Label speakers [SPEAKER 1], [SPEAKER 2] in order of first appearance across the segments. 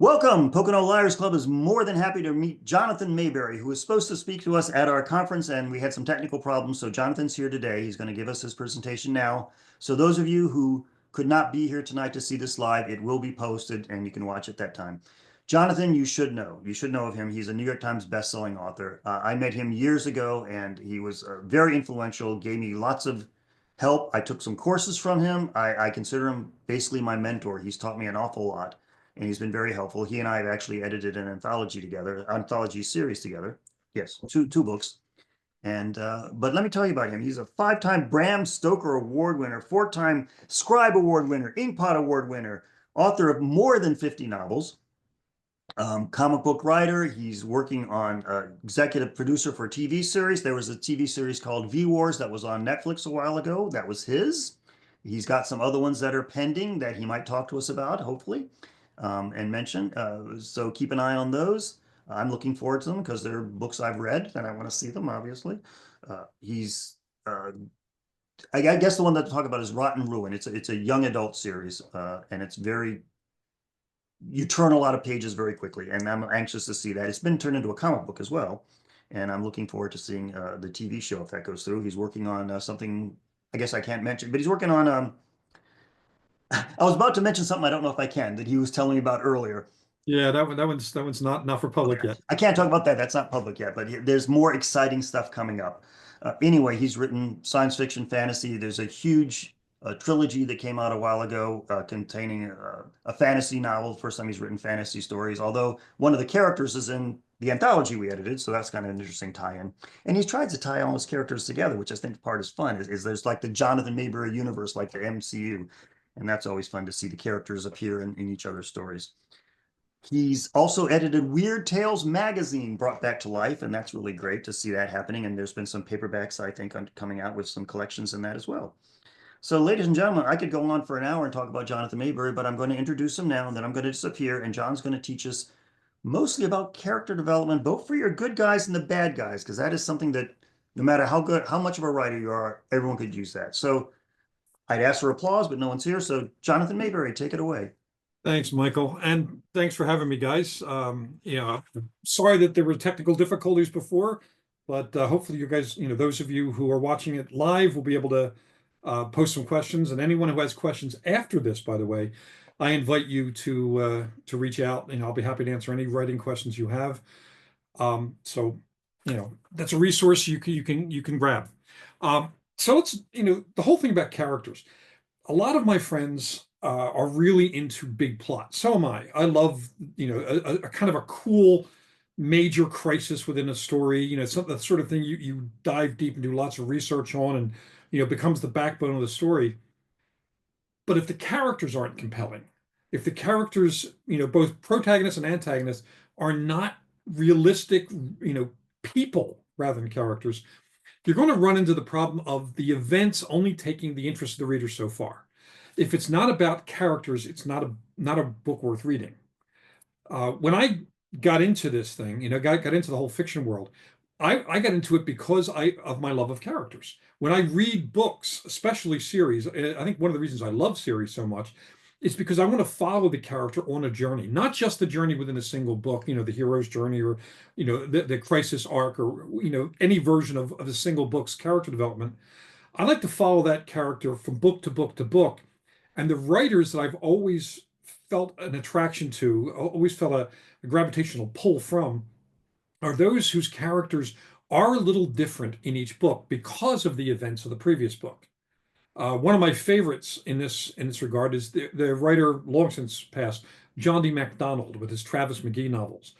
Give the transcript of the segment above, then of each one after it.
[SPEAKER 1] Welcome. Pocono Liars Club is more than happy to meet Jonathan Maberry, who was supposed to speak to us at our conference, and we had some technical problems. So Jonathan's here today. He's going to give us his presentation now. So those of you who could not be here tonight to see this live, it will be posted and you can watch it that time. Jonathan, you should know. You should know of him. He's a New York Times bestselling author. I met him years ago, and he was very influential, gave me lots of help. I took some courses from him. I consider him basically my mentor. He's taught me an awful lot and he's been very helpful. He and I have actually edited an anthology together, anthology series together. Yes, two books. And but let me tell you about him. He's a 5-time Bram Stoker Award winner, 4-time Scribe Award winner, Inkpot Award winner, author of more than 50 novels, comic book writer. He's working on executive producer for a TV series. There was a TV series called V Wars that was on Netflix a while ago. That was his. He's got some other ones that are pending that he might talk to us about, hopefully, and mention. So keep an eye on those. I'm looking forward to them because they're books I've read and I want to see them, obviously. He's, I guess the one that to talk about is Rotten Ruin. It's a young adult series, and it's very, you turn a lot of pages very quickly, and I'm anxious to see that. It's been turned into a comic book as well, and I'm looking forward to seeing the TV show if that goes through. He's working on something I guess I can't mention, but he's working on I was about to mention something I don't know if I can that he was telling me about earlier.
[SPEAKER 2] Yeah, that one's not for public yet.
[SPEAKER 1] I can't talk about that. That's not public yet, but there's more exciting stuff coming up. Anyway, he's written science fiction, fantasy. There's a huge trilogy that came out a while ago containing a fantasy novel. First time he's written fantasy stories, although one of the characters is in the anthology we edited, so that's kind of an interesting tie-in. And he's tried to tie all his characters together, which I think part is fun, is there's like the Jonathan Maberry universe, like the MCU, and that's always fun to see the characters appear in each other's stories. He's also edited Weird Tales magazine brought back to life, and that's really great to see that happening. And there's been some paperbacks, I think, coming out with some collections in that as well. So, ladies and gentlemen, I could go on for an hour and talk about Jonathan Maberry, but I'm going to introduce him now, and then I'm going to disappear, and John's going to teach us mostly about character development, both for your good guys and the bad guys, because that is something that no matter how good, how much of a writer you are, everyone could use that. So I'd ask for applause, but no one's here. So, Jonathan Maberry, take it away.
[SPEAKER 2] Thanks, Michael, and thanks for having me, guys. Sorry that there were technical difficulties before, but hopefully you guys, those of you who are watching it live will be able to post some questions. And anyone who has questions after this, by the way, I invite you to reach out, and I'll be happy to answer any writing questions you have. So, that's a resource you can grab. So it's the whole thing about characters. A lot of my friends are really into big plots. So am I. I love, a kind of a cool major crisis within a story. It's the sort of thing you dive deep and do lots of research on, and becomes the backbone of the story. But if the characters aren't compelling, if the characters, both protagonists and antagonists, are not realistic, people rather than characters, you're going to run into the problem of the events only taking the interest of the reader so far. If it's not about characters, it's not a book worth reading. When I got into this thing, got into the whole fiction world, I got into it because of my love of characters. When I read books, especially series, I think one of the reasons I love series so much is because I want to follow the character on a journey, not just the journey within a single book, the hero's journey, or the crisis arc, or any version of a single book's character development. I like to follow that character from book to book to book. And the writers that I've always felt an attraction to, always felt a gravitational pull from, are those whose characters are a little different in each book because of the events of the previous book. One of my favorites in this regard is the writer long since passed, John D. MacDonald, with his Travis McGee novels.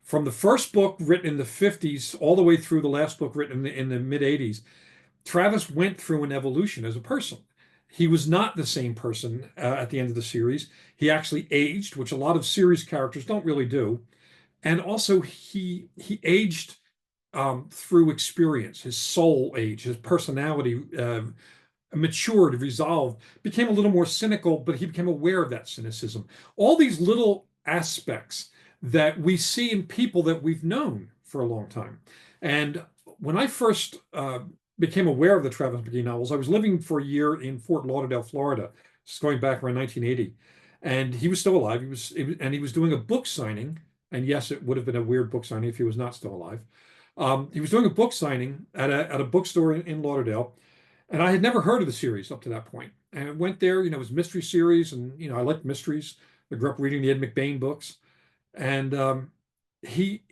[SPEAKER 2] From the first book written in the 50s all the way through the last book written in the mid 80s, Travis went through an evolution as a person. He was not the same person at the end of the series. He actually aged, which a lot of series characters don't really do. And also he aged through experience. His soul aged, his personality matured, resolved, became a little more cynical, but he became aware of that cynicism. All these little aspects that we see in people that we've known for a long time. And when I first became aware of the Travis McGee novels, I was living for a year in Fort Lauderdale, Florida, just going back around 1980. and he was still alive. And he was doing a book signing. And yes, it would have been a weird book signing if he was not still alive. He was doing a book signing at a bookstore in Lauderdale, and I had never heard of the series up to that point. And I went there, it was a mystery series, and I liked mysteries. I grew up reading the Ed McBain books, and he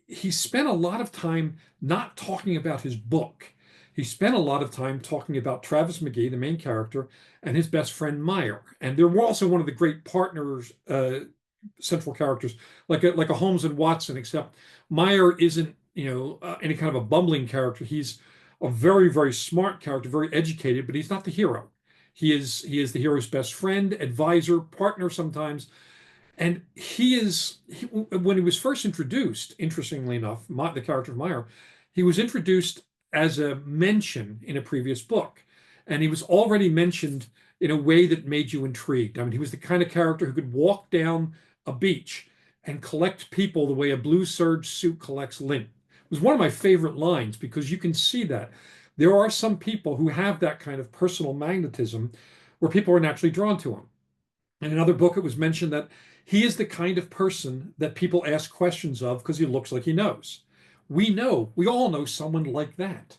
[SPEAKER 2] he spent a lot of time not talking about his book. He spent a lot of time talking about Travis McGee, the main character, and his best friend Meyer. And they're also one of the great partners, central characters, like a Holmes and Watson, except Meyer isn't, any kind of a bumbling character. He's a very, very smart character, very educated, but he's not the hero. He is the hero's best friend, advisor, partner sometimes. And when he was first introduced, interestingly enough, the character of Meyer, he was introduced as a mention in a previous book. And he was already mentioned in a way that made you intrigued. I mean, he was the kind of character who could walk down a beach and collect people the way a blue serge suit collects lint. It was one of my favorite lines because you can see that. There are some people who have that kind of personal magnetism where people are naturally drawn to him. In another book, it was mentioned that he is the kind of person that people ask questions of because he looks like he knows. We all know someone like that.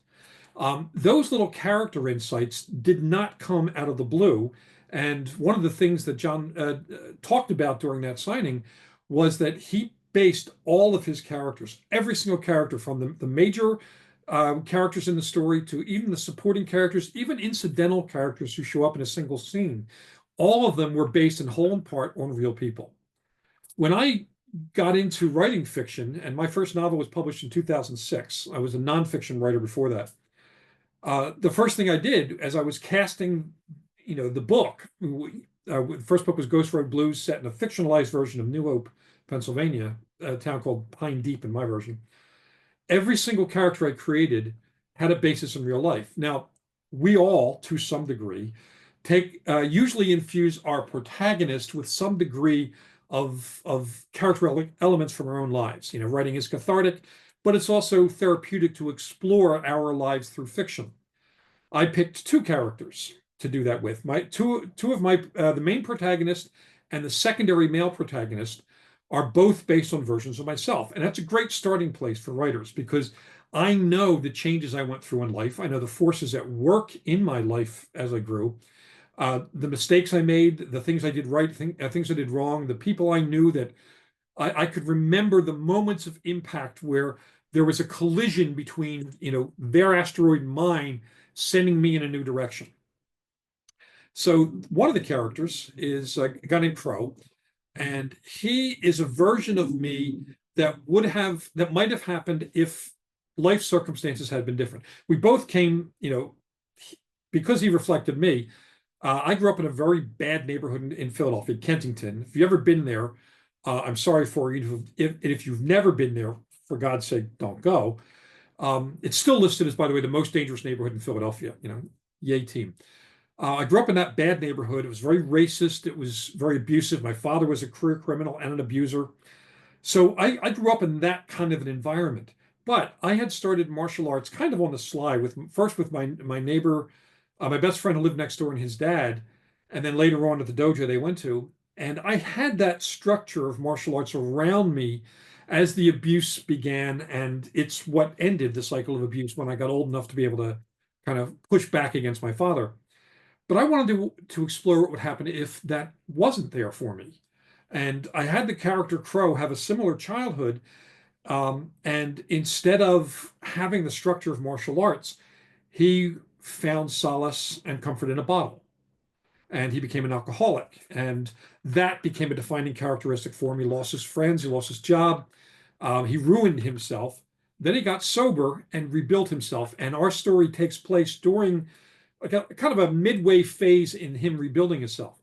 [SPEAKER 2] Those little character insights did not come out of the blue. And one of the things that John talked about during that signing was that he based all of his characters, every single character from the major characters in the story to even the supporting characters, even incidental characters who show up in a single scene, all of them were based in whole and part on real people. When I got into writing fiction, and my first novel was published in 2006, I was a nonfiction writer before that. The first thing I did as I was casting, the book, the first book was Ghost Road Blues, set in a fictionalized version of New Hope, Pennsylvania, a town called Pine Deep in my version. Every single character I created had a basis in real life. Now, we all, to some degree, usually infuse our protagonist with some degree of character elements from our own lives. Writing is cathartic, but it's also therapeutic to explore our lives through fiction. I picked two characters to do that with. My two of my the main protagonist and the secondary male protagonist are both based on versions of myself, and that's a great starting place for writers because I know the changes I went through in life. I know the forces at work in my life as I grew, the mistakes I made, the things I did right, things I did wrong, the people I knew that I could remember the moments of impact where there was a collision between, their asteroid and mine, sending me in a new direction. So one of the characters is a guy named Crow, and he is a version of me that might have happened if life circumstances had been different. We both came, because he reflected me. I grew up in a very bad neighborhood in Philadelphia, Kensington. If you've ever been there, I'm sorry for you. If you've never been there, for God's sake, don't go. It's still listed as, by the way, the most dangerous neighborhood in Philadelphia. Yay team. I grew up in that bad neighborhood. It was very racist. It was very abusive. My father was a career criminal and an abuser. So I grew up in that kind of an environment. But I had started martial arts kind of on the sly, with my neighbor, my best friend who lived next door, and his dad, and then later on at the dojo they went to. And I had that structure of martial arts around me as the abuse began, and it's what ended the cycle of abuse when I got old enough to be able to kind of push back against my father. But I wanted to explore what would happen if that wasn't there for me. And I had the character Crow have a similar childhood. And instead of having the structure of martial arts, he found solace and comfort in a bottle. And he became an alcoholic. And that became a defining characteristic for him. He lost his friends, he lost his job, he ruined himself. Then he got sober and rebuilt himself. And our story takes place during kind of a midway phase in him rebuilding himself.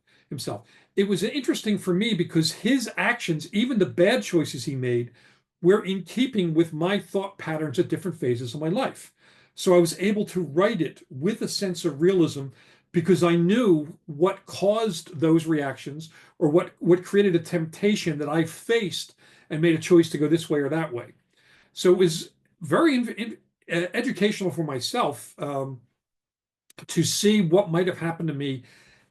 [SPEAKER 2] It was interesting for me because his actions, even the bad choices he made, were in keeping with my thought patterns at different phases of my life. So I was able to write it with a sense of realism because I knew what caused those reactions or what created a temptation that I faced and made a choice to go this way or that way. So it was very educational for myself, to see what might have happened to me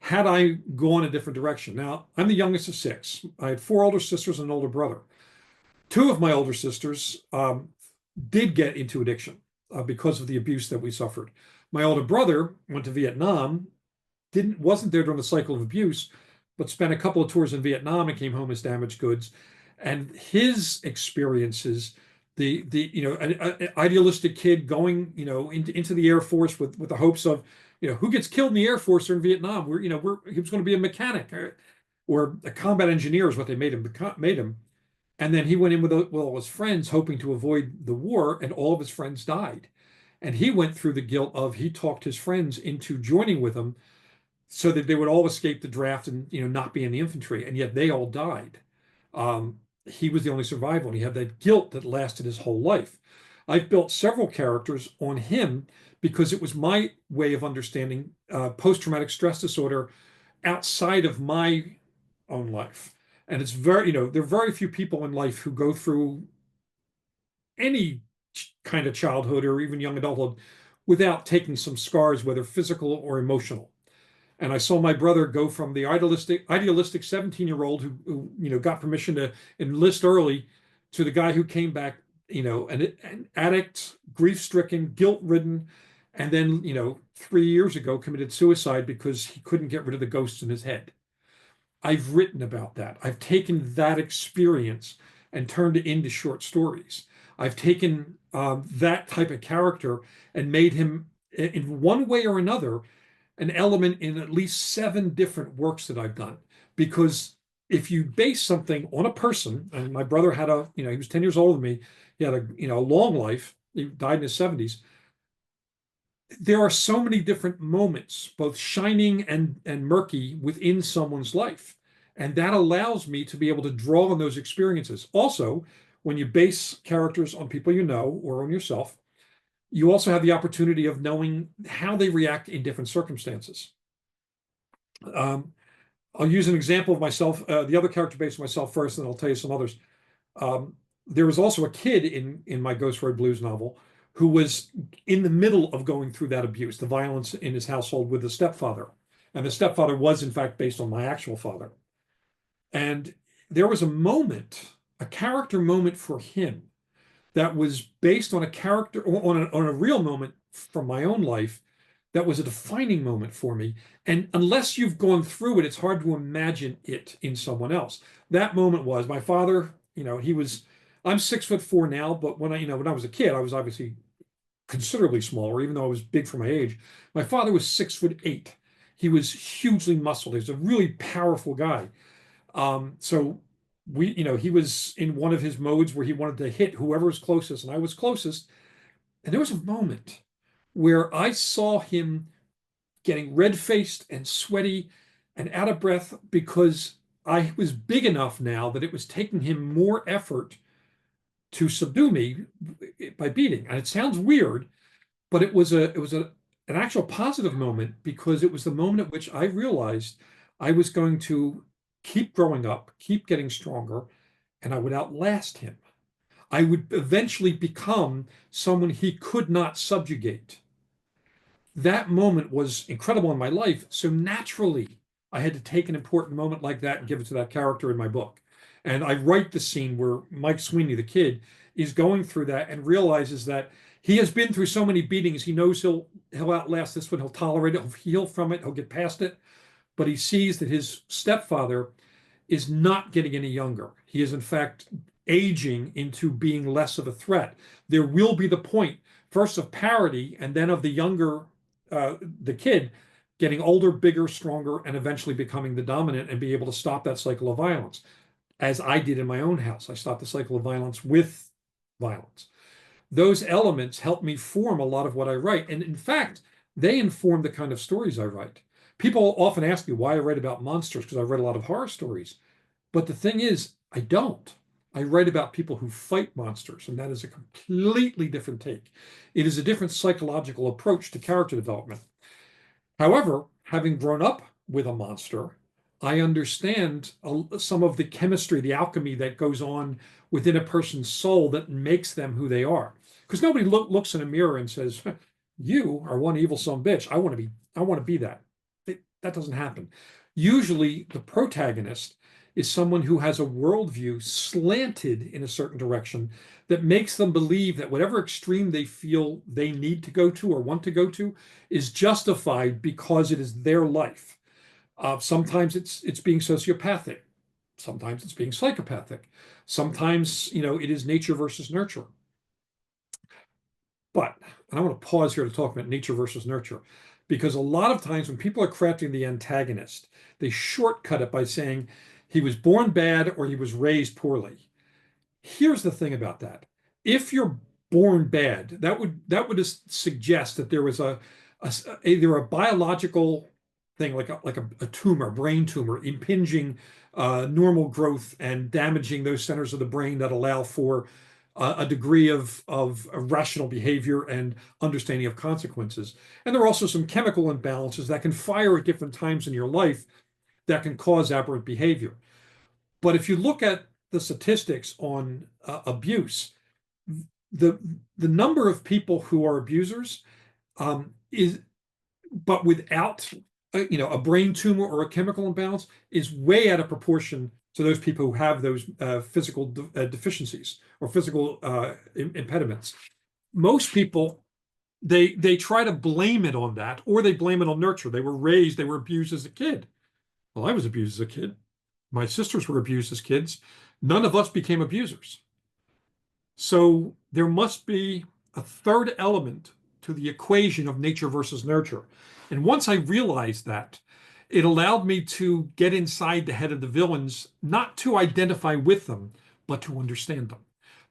[SPEAKER 2] had I gone a different direction. Now, I'm the youngest of six. I had four older sisters and an older brother. Two of my older sisters did get into addiction because of the abuse that we suffered. My older brother went to Vietnam, wasn't there during the cycle of abuse, but spent a couple of tours in Vietnam and came home as damaged goods. And his experiences, an idealistic kid going, into the Air Force with the hopes of, who gets killed in the Air Force or in Vietnam? He was going to be a mechanic or a combat engineer is what they made him. And then he went in with all his friends, hoping to avoid the war, and all of his friends died. And he went through the guilt of he talked his friends into joining with him so that they would all escape the draft and not be in the infantry, and yet they all died. He was the only survivor, and he had that guilt that lasted his whole life. I've built several characters on him because it was my way of understanding post-traumatic stress disorder outside of my own life. And it's there are very few people in life who go through any kind of childhood or even young adulthood without taking some scars, whether physical or emotional. And I saw my brother go from the idealistic 17-year-old who got permission to enlist early to the guy who came back, an addict, grief-stricken, guilt-ridden, and then, 3 years ago committed suicide because he couldn't get rid of the ghosts in his head. I've written about that. I've taken that experience and turned it into short stories. I've taken that type of character and made him, in one way or another, an element in at least 7 different works that I've done. Because if you base something on a person, and my brother had he was 10 years older than me, he had a long life, he died in his 70s. There are so many different moments, both shining and murky within someone's life. And that allows me to be able to draw on those experiences. Also, when you base characters on people you know or on yourself, you also have the opportunity of knowing how they react in different circumstances. I'll use an example of myself, the other character based on myself first, and I'll tell you some others. There was also a kid in my Ghost Road Blues novel who was in the middle of going through that abuse, the violence in his household with the stepfather. And the stepfather was, in fact, based on my actual father. And there was a character moment for him that was based on a character, on a real moment from my own life that was a defining moment for me. And unless you've gone through it, it's hard to imagine it in someone else. That moment was my father, I'm 6'4" now, but when I was a kid, I was obviously considerably smaller, even though I was big for my age. My father was 6'8". He was hugely muscled. He was a really powerful guy. So he was in one of his modes where he wanted to hit whoever was closest, and I was closest. And there was a moment where I saw him getting red-faced and sweaty and out of breath because I was big enough now that it was taking him more effort to subdue me by beating. And it sounds weird, but it was an actual positive moment because it was the moment at which I realized I was going to keep growing up, keep getting stronger, and I would outlast him. I would eventually become someone he could not subjugate. That moment was incredible in my life. So naturally, I had to take an important moment like that and give it to that character in my book. And I write the scene where Mike Sweeney, the kid, is going through that and realizes that he has been through so many beatings. He knows he'll outlast this one. He'll tolerate it. He'll heal from it. He'll get past it. But he sees that his stepfather is not getting any younger. He is, in fact, aging into being less of a threat. There will be the point, first of parity, and then of the kid getting older, bigger, stronger, and eventually becoming the dominant and be able to stop that cycle of violence, as I did in my own house. I stopped the cycle of violence with violence. Those elements help me form a lot of what I write. And in fact, they inform the kind of stories I write. People often ask me why I write about monsters, because I read a lot of horror stories. But the thing is, I don't. I write about people who fight monsters, and that is a completely different take. It is a different psychological approach to character development. However, having grown up with a monster, I understand some of the chemistry, the alchemy that goes on within a person's soul that makes them who they are. Because nobody looks in a mirror and says, "You are one evil son of a bitch. I want to be that." that doesn't happen. Usually, the protagonist is someone who has a worldview slanted in a certain direction that makes them believe that whatever extreme they feel they need to go to or want to go to is justified because it is their life. Sometimes it's being sociopathic. Sometimes it's being psychopathic. Sometimes, it is nature versus nurture. But, and I want to pause here to talk about nature versus nurture, because a lot of times when people are crafting the antagonist, they shortcut it by saying he was born bad or he was raised poorly. Here's the thing about that. If you're born bad, that would suggest that there was either a biological thing like a tumor, brain tumor, impinging normal growth and damaging those centers of the brain that allow for a degree of rational behavior and understanding of consequences. And there are also some chemical imbalances that can fire at different times in your life that can cause aberrant behavior. But if you look at the statistics on abuse, the the number of people who are abusers is, but without a brain tumor or a chemical imbalance, is way out of proportion to those people who have those physical deficiencies or physical impediments. Most people, they try to blame it on that, or they blame it on nurture. They were abused as a kid. Well, I was abused as a kid. My sisters were abused as kids. None of us became abusers. So there must be a third element to the equation of nature versus nurture. And once I realized that, it allowed me to get inside the head of the villains, not to identify with them, but to understand them.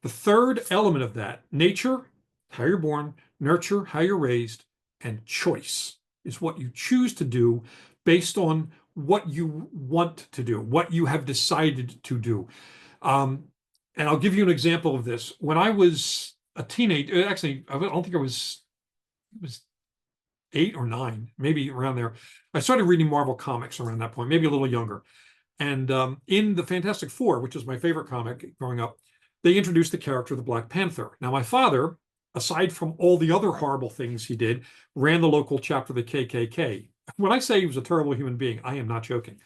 [SPEAKER 2] The third element of that, nature, how you're born, nurture, how you're raised, and choice is what you choose to do based on what you want to do, what you have decided to do. Um, and I'll give you an example of this. When I was a teenager, actually, I don't think it was 8 or 9, maybe around there. I started reading Marvel comics around that point, maybe a little younger. And in the Fantastic Four, which is my favorite comic growing up, they introduced the character of the Black Panther. Now, my father, aside from all the other horrible things he did, ran the local chapter of the KKK. When I say he was a terrible human being, I am not joking.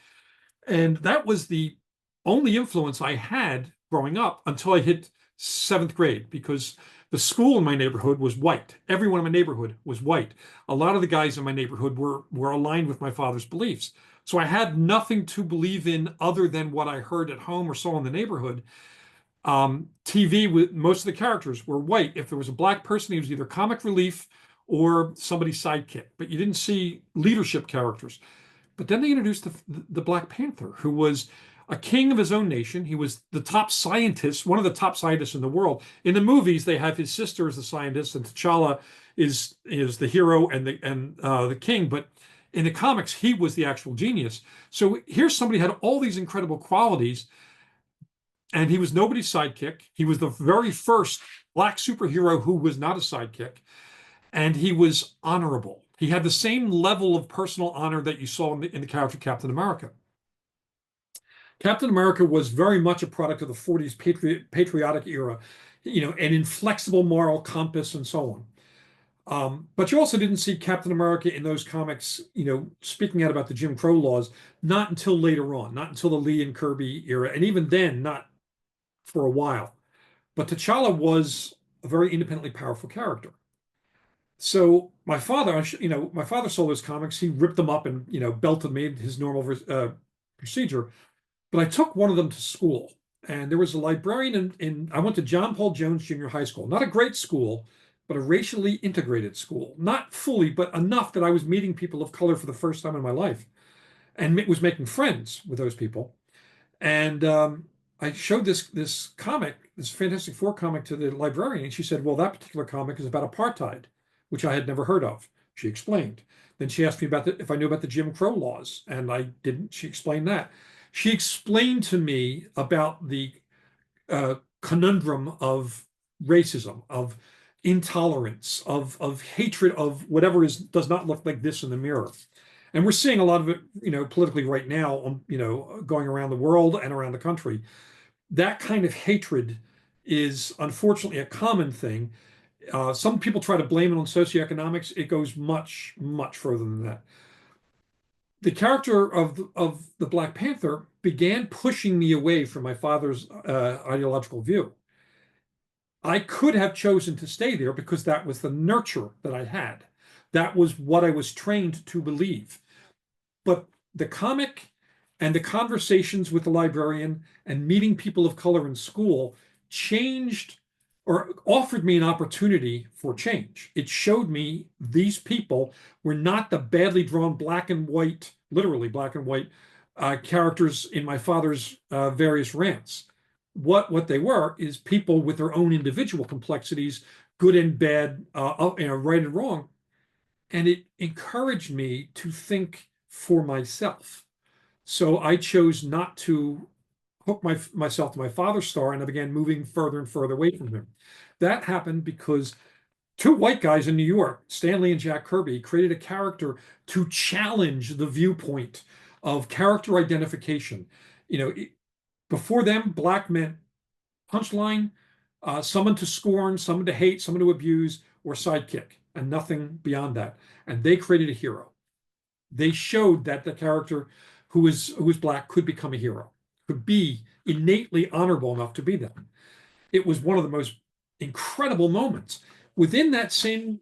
[SPEAKER 2] And that was the only influence I had growing up until I hit 7th grade, because the school in my neighborhood was white. Everyone in my neighborhood was white. A lot of the guys in my neighborhood were aligned with my father's beliefs. So I had nothing to believe in other than what I heard at home or saw in the neighborhood. TV, with most of the characters were white. If there was a black person, he was either comic relief or somebody's sidekick, but you didn't see leadership characters. But then they introduced the Black Panther, who was a king of his own nation. He was the top scientist, one of the top scientists in the world. In the movies, they have his sister as the scientist, and T'Challa is the hero and the king. But in the comics, he was the actual genius. So here's somebody who had all these incredible qualities, and he was nobody's sidekick. He was the very first black superhero who was not a sidekick, and he was honorable. He had the same level of personal honor that you saw in the character Captain America. Captain America was very much a product of the 40s patriotic era, an inflexible moral compass and so on. But you also didn't see Captain America in those comics, speaking out about the Jim Crow laws, not until later on, not until the Lee and Kirby era, and even then, not for a while. But T'Challa was a very independently powerful character. So my father saw those comics. He ripped them up and belted me, his normal procedure. But I took one of them to school, and there was a librarian I went to John Paul Jones Junior High School, not a great school, but a racially integrated school, not fully, but enough that I was meeting people of color for the first time in my life, and was making friends with those people. And I showed this comic, this Fantastic Four comic, to the librarian, and she said, "Well, that particular comic is about apartheid," which I had never heard of. She explained. Then she asked me if I knew about the Jim Crow laws, and I didn't. She explained that. She explained to me about the conundrum of racism, of intolerance, of hatred, of whatever does not look like this in the mirror. And we're seeing a lot of it, politically right now, going around the world and around the country. That kind of hatred is unfortunately a common thing. Some people try to blame it on socioeconomics. It goes much, much further than that. the character of the Black Panther began pushing me away from my father's ideological view. I could have chosen to stay there because that was the nurture that I had. That was what I was trained to believe. But the comic and the conversations with the librarian and meeting people of color in school changed or offered me an opportunity for change. It showed me these people were not the badly drawn black and white, literally black and white characters in my father's various rants. What they were is people with their own individual complexities, good and bad, right and wrong, and it encouraged me to think for myself. So I chose not to hook myself to my father's star, and I began moving further and further away from him. That happened because two white guys in New York, Stanley and Jack Kirby, created a character to challenge the viewpoint of character identification. You know, before them, black meant punchline, someone to scorn, someone to hate, someone to abuse, or sidekick, and nothing beyond that. And they created a hero. They showed that the character who was black could become a hero, could be innately honorable enough to be that. It was one of the most incredible moments. Within that same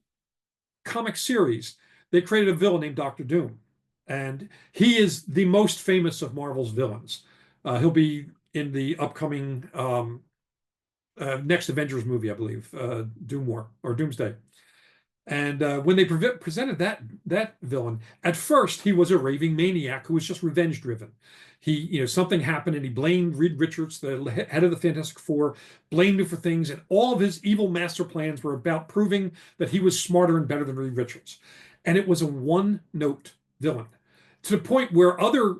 [SPEAKER 2] comic series, they created a villain named Doctor Doom. And he is the most famous of Marvel's villains. He'll be in the upcoming next Avengers movie, I believe, Doom War or Doomsday. And when they presented that villain, at first he was a raving maniac who was just revenge driven. Something happened and he blamed Reed Richards, the head of the Fantastic Four, blamed him for things, and all of his evil master plans were about proving that he was smarter and better than Reed Richards. And it was a one-note villain to the point where other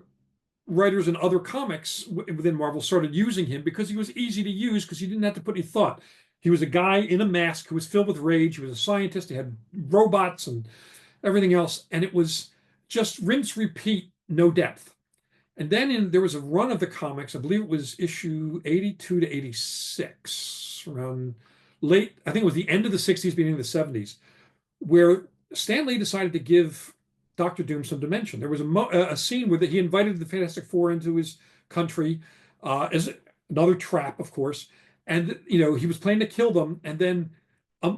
[SPEAKER 2] writers and other comics within Marvel started using him because he was easy to use because he didn't have to put any thought. He was a guy in a mask who was filled with rage. He was a scientist. He had robots and everything else. And it was just rinse, repeat, no depth. And then there was a run of the comics, I believe it was issue 82 to 86, around late, I think it was the end of the 60s, beginning of the 70s, where Stan Lee decided to give Doctor Doom some dimension. There was a scene where he invited the Fantastic Four into his country as another trap, of course. And he was planning to kill them, and then a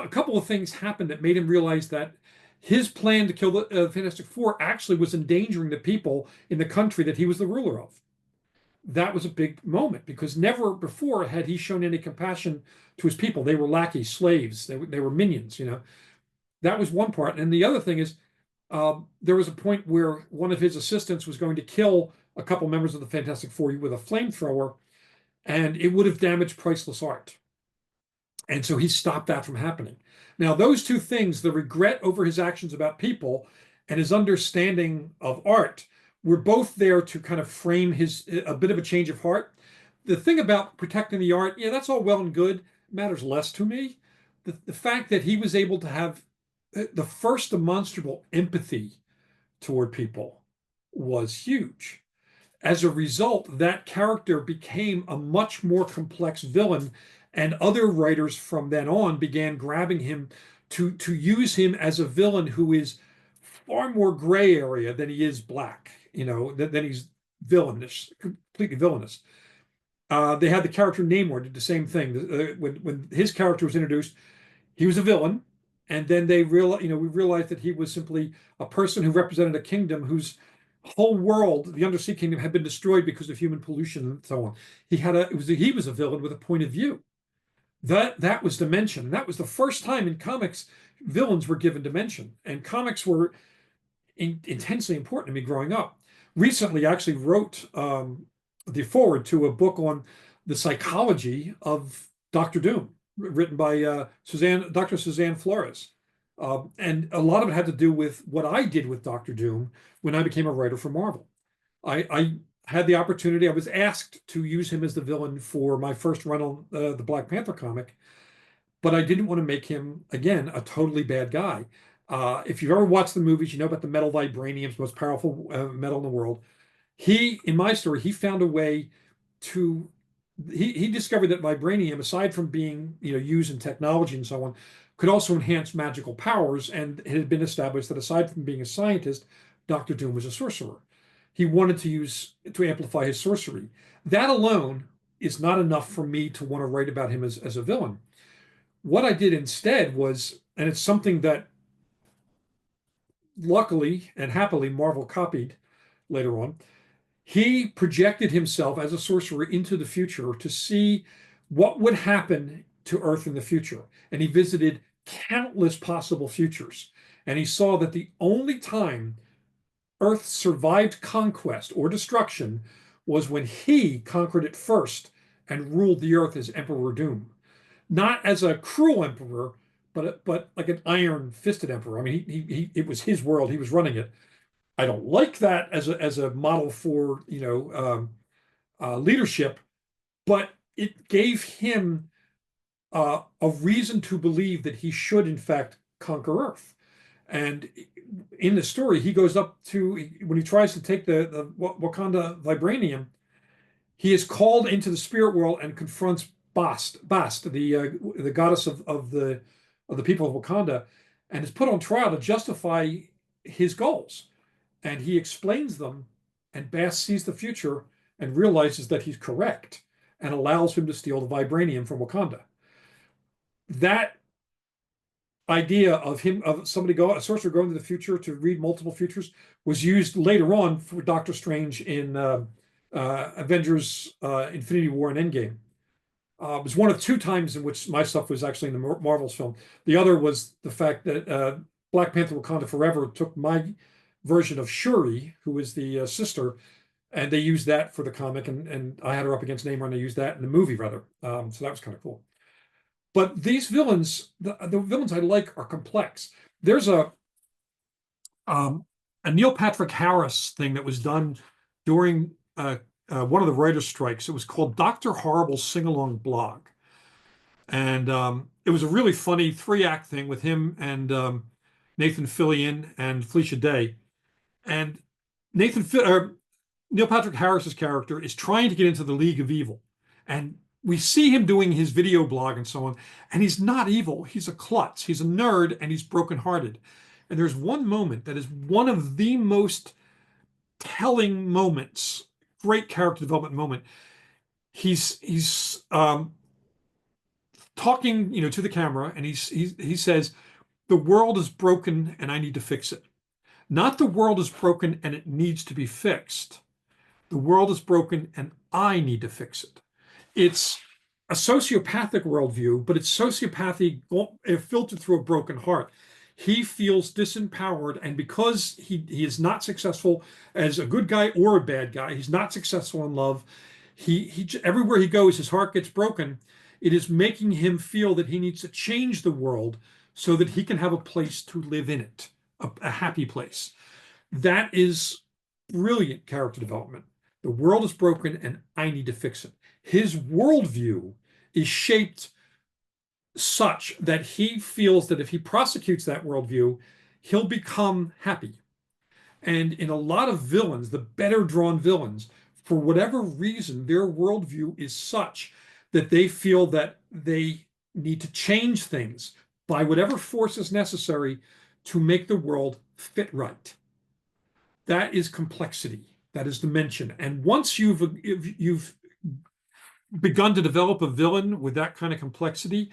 [SPEAKER 2] couple of things happened that made him realize that his plan to kill the Fantastic Four actually was endangering the people in the country that he was the ruler of. That was a big moment because never before had he shown any compassion to his people. They were lackeys, slaves, they were minions. That was one part. And the other thing is, there was a point where one of his assistants was going to kill a couple members of the Fantastic Four with a flamethrower, and it would have damaged priceless art. And so he stopped that from happening. Now, those two things, the regret over his actions about people and his understanding of art, were both there to kind of frame a bit of a change of heart. The thing about protecting the art, yeah, that's all well and good, matters less to me. The fact that he was able to have the first demonstrable empathy toward people was huge. As a result, that character became a much more complex villain, and other writers from then on began grabbing him to use him as a villain who is far more gray area than he is black, than he's villainous, completely villainous. They had the character Namor did the same thing. When his character was introduced, he was a villain, and then we realized that he was simply a person who represented a kingdom whose whole world, the Undersea Kingdom, had been destroyed because of human pollution and so on. He was a villain with a point of view. That was dimension. And that was the first time in comics villains were given dimension. And comics were intensely important to me growing up. Recently, I actually wrote the foreword to a book on the psychology of Doctor Doom, written by Dr. Suzanne Flores. And a lot of it had to do with what I did with Doctor Doom when I became a writer for Marvel. I had the opportunity, I was asked to use him as the villain for my first run on the Black Panther comic, but I didn't want to make him, again, a totally bad guy. If you've ever watched the movies, you know about the metal vibranium, most powerful metal in the world. In my story, he found a way to he discovered that vibranium, aside from being used in technology and so on, could also enhance magical powers. And it had been established that aside from being a scientist, Doctor Doom was a sorcerer. He wanted to amplify his sorcery. That alone is not enough for me to want to write about him as a villain. What I did instead was, and it's something that luckily and happily Marvel copied later on, he projected himself as a sorcerer into the future to see what would happen to Earth in the future. And he visited countless possible futures. And he saw that the only time Earth survived conquest or destruction was when he conquered it first and ruled the Earth as Emperor Doom. Not as a cruel emperor, but like an iron-fisted emperor. I mean, it was his world. He was running it. I don't like that as a model for leadership, but it gave him a reason to believe that he should in fact conquer Earth. And in the story, he goes up to when he tries to take the Wakanda vibranium, he is called into the spirit world and confronts Bast, the goddess of the people of Wakanda, and is put on trial to justify his goals. And he explains them, and Bast sees the future and realizes that he's correct and allows him to steal the vibranium from Wakanda. That idea of a sorcerer going to the future to read multiple futures was used later on for Doctor Strange in Avengers Infinity War and Endgame. It was one of two times in which my stuff was actually in the Marvel's film. The other was the fact that Black Panther Wakanda Forever took my version of Shuri, who is the sister, and they used that for the comic, and I had her up against Namor, and they used that in the movie, rather. So that was kind of cool. But these villains, the villains I like are complex. There's a Neil Patrick Harris thing that was done during one of the writer's strikes. It was called Dr. Horrible's Sing-Along Blog. And it was a really funny 3-act thing with him and Nathan Fillion and Felicia Day. And Neil Patrick Harris's character is trying to get into the League of Evil. And we see him doing his video blog and so on. And he's not evil. He's a klutz. He's a nerd and he's brokenhearted. And there's one moment that is one of the most telling moments, great character development moment. He's talking, to the camera, and he says, "The world is broken and I need to fix it." Not the world is broken and it needs to be fixed. The world is broken and I need to fix it. It's a sociopathic worldview, but it's sociopathy filtered through a broken heart. He feels disempowered, and because he is not successful as a good guy or a bad guy, he's not successful in love. He everywhere he goes, his heart gets broken. It is making him feel that he needs to change the world so that he can have a place to live in it, a happy place. That is brilliant character development. The world is broken and I need to fix it. His worldview is shaped such that he feels that if he prosecutes that worldview, he'll become happy. And in a lot of villains, the better drawn villains, for whatever reason, their worldview is such that they feel that they need to change things by whatever force is necessary to make the world fit right. That is complexity. That is dimension. And once you've begun to develop a villain with that kind of complexity,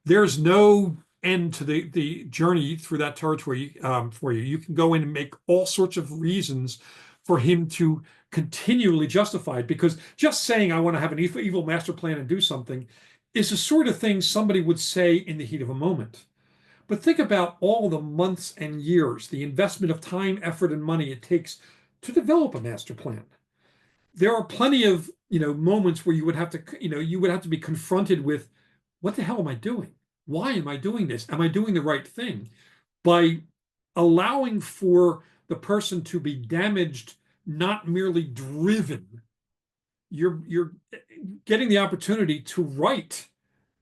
[SPEAKER 2] there's no end to the journey through that territory for you. You can go in and make all sorts of reasons for him to continually justify it, because just saying I want to have an evil master plan and do something is the sort of thing somebody would say in the heat of a moment. But think about all the months and years, the investment of time, effort, and money it takes to develop a master plan. There are plenty of moments where you would have to be confronted with, what the hell am I doing? Why am I doing this? Am I doing the right thing? By allowing for the person to be damaged, not merely driven, you're getting the opportunity to right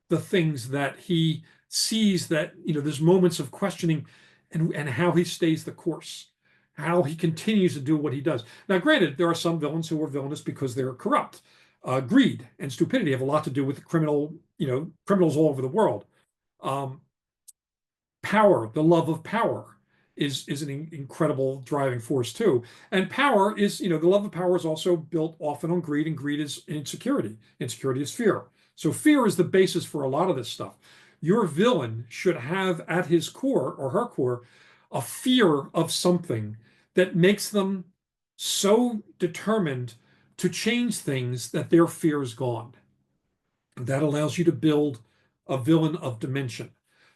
[SPEAKER 2] the things that he sees, that there's moments of questioning, and how he stays the course, how he continues to do what he does. Now, granted, there are some villains who are villainous because they're corrupt. Greed and stupidity have a lot to do with criminals all over the world. Power, the love of power, is an incredible driving force too. And power is, the love of power is also built often on greed, and greed is insecurity. Insecurity is fear. So fear is the basis for a lot of this stuff. Your villain should have at his core or her core a fear of something that makes them so determined to change things that their fear is gone. That allows you to build a villain of dimension.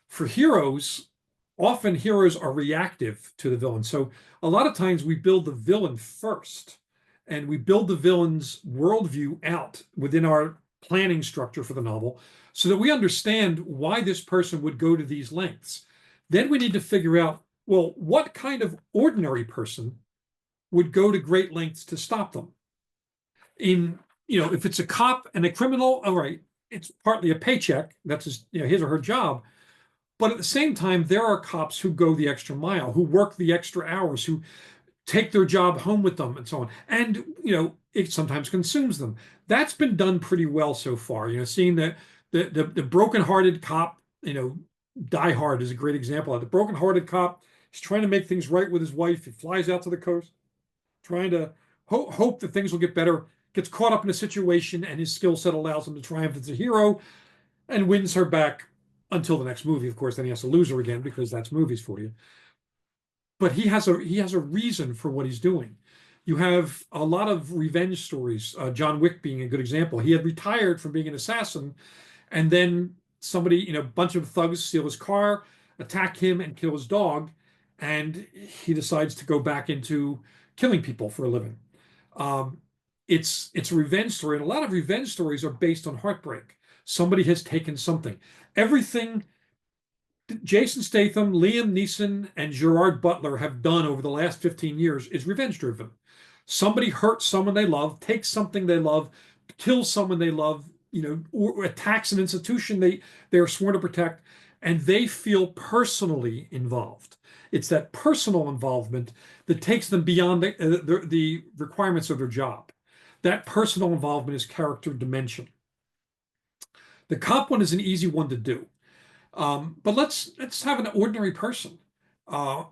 [SPEAKER 2] For heroes, often heroes are reactive to the villain. So a lot of times we build the villain first, and we build the villain's worldview out within our planning structure for the novel so that we understand why this person would go to these lengths. Then we need to figure out, well, what kind of ordinary person would go to great lengths to stop them? If it's a cop and a criminal, all right, it's partly a paycheck. That's his or her job. But at the same time, there are cops who go the extra mile, who work the extra hours, who take their job home with them and so on. And, it sometimes consumes them. That's been done pretty well so far. Seeing the broken-hearted cop, Die Hard is a great example of the broken-hearted cop. He's trying to make things right with his wife. He flies out to the coast, trying to hope that things will get better, gets caught up in a situation, and his skill set allows him to triumph as a hero and wins her back until the next movie. Of course, then he has to lose her again because that's movies for you. But he has a reason for what he's doing. You have a lot of revenge stories. John Wick being a good example. He had retired from being an assassin, and then somebody, a bunch of thugs steal his car, attack him, and kill his dog, and he decides to go back into killing people for a living. Um, it's a revenge story, and a lot of revenge stories are based on heartbreak. Somebody has taken something. Everything Jason Statham, Liam Neeson, and Gerard Butler have done over the last 15 years is revenge driven. Somebody hurts someone they love, takes something they love, kills someone they love, or attacks an institution they're sworn to protect, and they feel personally involved. It's that personal involvement that takes them beyond the requirements of their job. That personal involvement is character dimension. The cop one is an easy one to do. But let's have an ordinary person. Uh,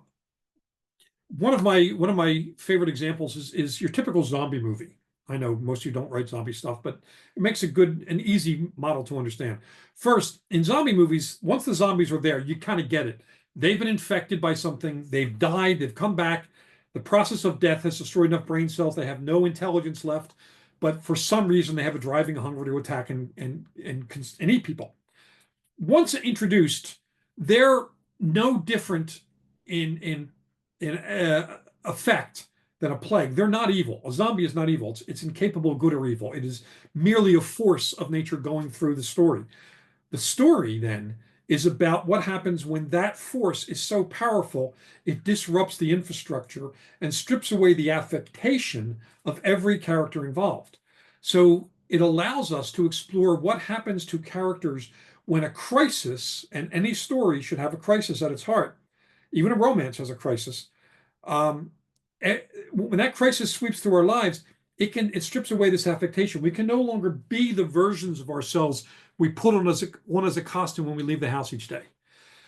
[SPEAKER 2] one of my favorite examples is your typical zombie movie. I know most of you don't write zombie stuff, but it makes an easy model to understand. First, in zombie movies, once the zombies are there, you kind of get it. They've been infected by something, they've died, they've come back. The process of death has destroyed enough brain cells, they have no intelligence left, but for some reason they have a driving hunger to attack and eat people. Once introduced, they're no different in effect than a plague. They're not evil. A zombie is not evil. It's incapable of good or evil. It is merely a force of nature going through the story. The story then is about what happens when that force is so powerful it disrupts the infrastructure and strips away the affectation of every character involved. So it allows us to explore what happens to characters when a crisis, and any story should have a crisis at its heart. Even a romance has a crisis. Um, when that crisis sweeps through our lives, it strips away this affectation. We can no longer be the versions of ourselves we put on as a costume when we leave the house each day.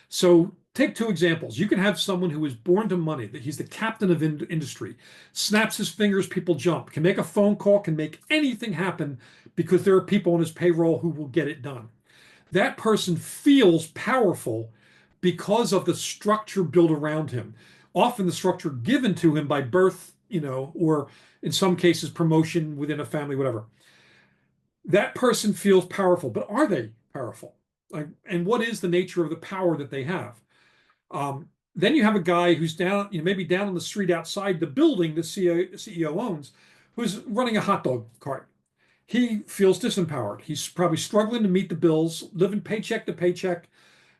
[SPEAKER 2] So take two examples. You can have someone who is born to money, that he's the captain of industry, snaps his fingers, people jump, can make a phone call, can make anything happen because there are people on his payroll who will get it done. That person feels powerful because of the structure built around him. Often the structure given to him by birth, or in some cases promotion within a family, whatever. That person feels powerful, but are they powerful? And what is the nature of the power that they have? Then you have a guy who's down, maybe down on the street outside the building the CEO owns, who's running a hot dog cart. He feels disempowered. He's probably struggling to meet the bills, living paycheck to paycheck.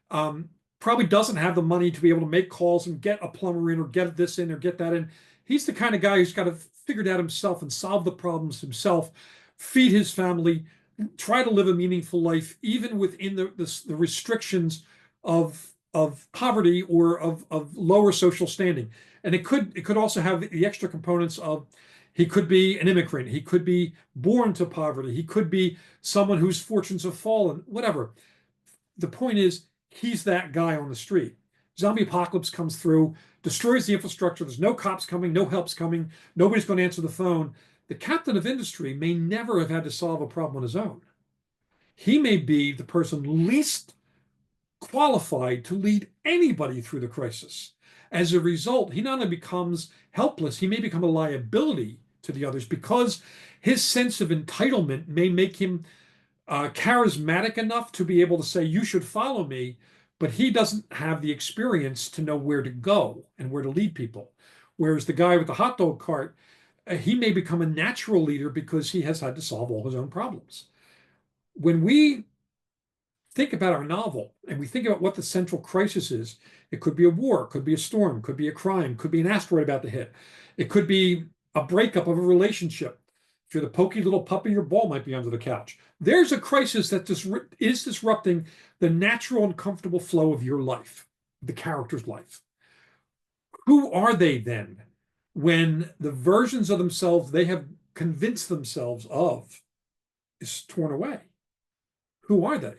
[SPEAKER 2] Probably doesn't have the money to be able to make calls and get a plumber in or get this in or get that in. He's the kind of guy who's got to figure it out himself and solve the problems himself, feed his family, try to live a meaningful life, even within the restrictions of poverty or of lower social standing. And it could also have the extra components of he could be an immigrant, he could be born to poverty, he could be someone whose fortunes have fallen, whatever. The point is, he's that guy on the street. zombie apocalypse comes through, destroys the infrastructure. There's no cops coming, no help's coming, nobody's going to answer the phone. The captain of industry may never have had to solve a problem on his own. He may be the person least qualified to lead anybody through the crisis. As a result, he not only becomes helpless, he may become a liability to the others because his sense of entitlement may make him charismatic enough to be able to say, you should follow me, but he doesn't have the experience to know where to go and where to lead people. Whereas the guy with the hot dog cart, he may become a natural leader because he has had to solve all his own problems. When we think about our novel and we think about what the central crisis is, it could be a war, it could be a storm, could be a crime, could be an asteroid about to hit. It could be a breakup of a relationship. If you're the pokey little puppy, your ball might be under the couch. There's a crisis that is disrupting the natural and comfortable flow of your life, the character's life. Who are they then when the versions of themselves they have convinced themselves of is torn away? Who are they?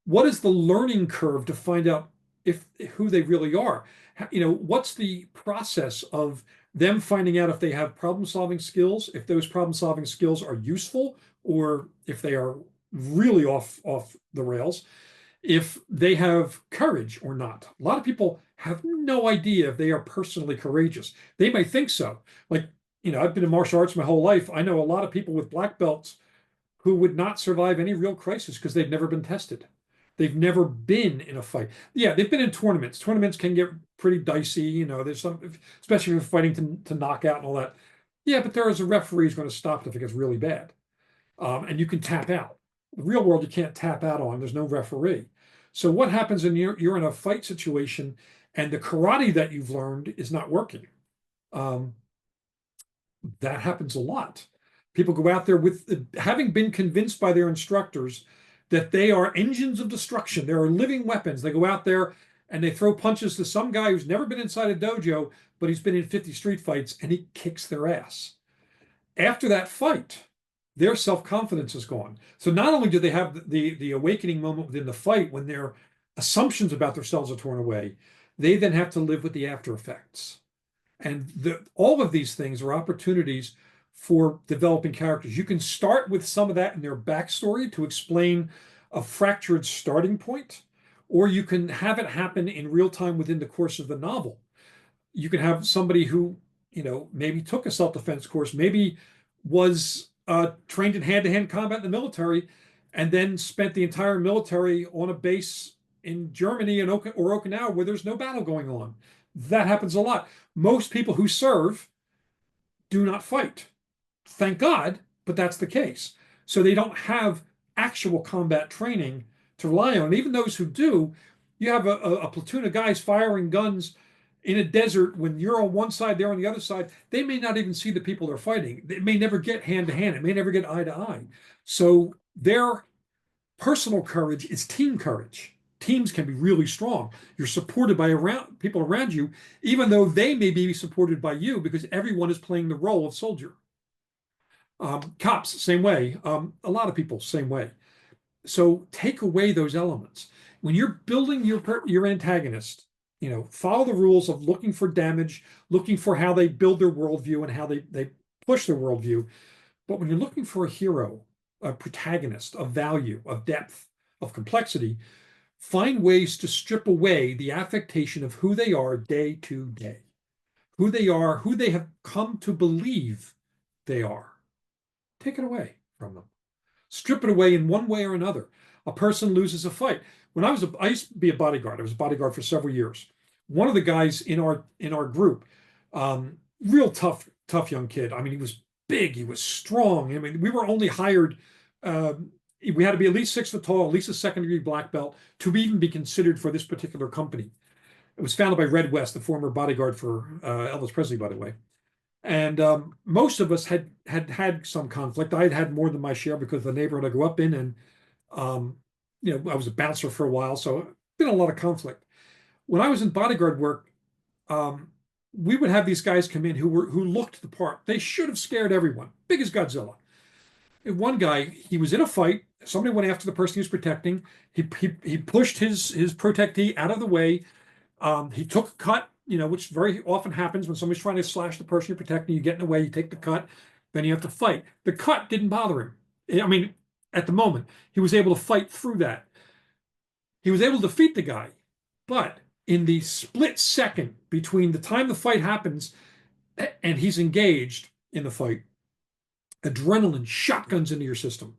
[SPEAKER 2] What is the learning curve to find out if who they really are? What's the process of them finding out if they have problem-solving skills, if those problem-solving skills are useful, or if they are really off the rails, if they have courage or not. A lot of people have no idea if they are personally courageous. They may think so. Like, I've been in martial arts my whole life. I know a lot of people with black belts who would not survive any real crisis because they've never been tested. They've never been in a fight. Yeah, they've been in tournaments. Tournaments can get pretty dicey. There's some, especially if you're fighting to knock out and all that. Yeah, but there is a referee who's going to stop it if it gets really bad. And you can tap out. The real world, you can't tap out on. There's no referee. So what happens when you're in a fight situation and the karate that you've learned is not working? That happens a lot. People go out there with having been convinced by their instructors that they are engines of destruction. They are living weapons. They go out there and they throw punches to some guy who's never been inside a dojo, but he's been in 50 street fights and he kicks their ass. After that fight, their self-confidence is gone. So not only do they have the awakening moment within the fight when their assumptions about themselves are torn away, they then have to live with the after effects. And all of these things are opportunities for developing characters. You can start with some of that in their backstory to explain a fractured starting point, or you can have it happen in real time within the course of the novel. You can have somebody who, maybe took a self-defense course, maybe was trained in hand-to-hand combat in the military, and then spent the entire military on a base in Germany or Okinawa where there's no battle going on. That happens a lot. Most people who serve do not fight. Thank God, but that's the case. So they don't have actual combat training to rely on. And even those who do, you have a platoon of guys firing guns in a desert when you're on one side, they're on the other side. They may not even see the people they're fighting. It may never get hand to hand. It may never get eye to eye. So their personal courage is team courage. Teams can be really strong. You're supported by people around you, even though they may be supported by you because everyone is playing the role of soldier. Cops, same way. A lot of people, same way. So take away those elements. When you're building your antagonist, follow the rules of looking for damage, looking for how they build their worldview and how they push their worldview. But when you're looking for a hero, a protagonist, of value, of depth, of complexity, find ways to strip away the affectation of who they are day to day, who they are, who they have come to believe they are. Take it away from them. Strip it away in one way or another. A person loses a fight. When I used to be a bodyguard. I was a bodyguard for several years. One of the guys in our group, real tough young kid. I mean, he was big. He was strong. I mean, we were only hired. We had to be at least 6 foot tall, at least a second-degree black belt to even be considered for this particular company. It was founded by Red West, the former bodyguard for Elvis Presley, by the way. And most of us had some conflict. I had more than my share because of the neighborhood I grew up in, and I was a bouncer for a while, so been a lot of conflict. When I was in bodyguard work, we would have these guys come in who looked the part. They should have scared everyone. Big as Godzilla. And one guy, he was in a fight. Somebody went after the person he was protecting. He pushed his protectee out of the way. He took a cut, which very often happens when somebody's trying to slash the person you're protecting. You get in the way, you take the cut, then you have to fight. The cut didn't bother him. I mean, at the moment, he was able to fight through that. He was able to defeat the guy, but in the split second between the time the fight happens and he's engaged in the fight, adrenaline shotguns into your system.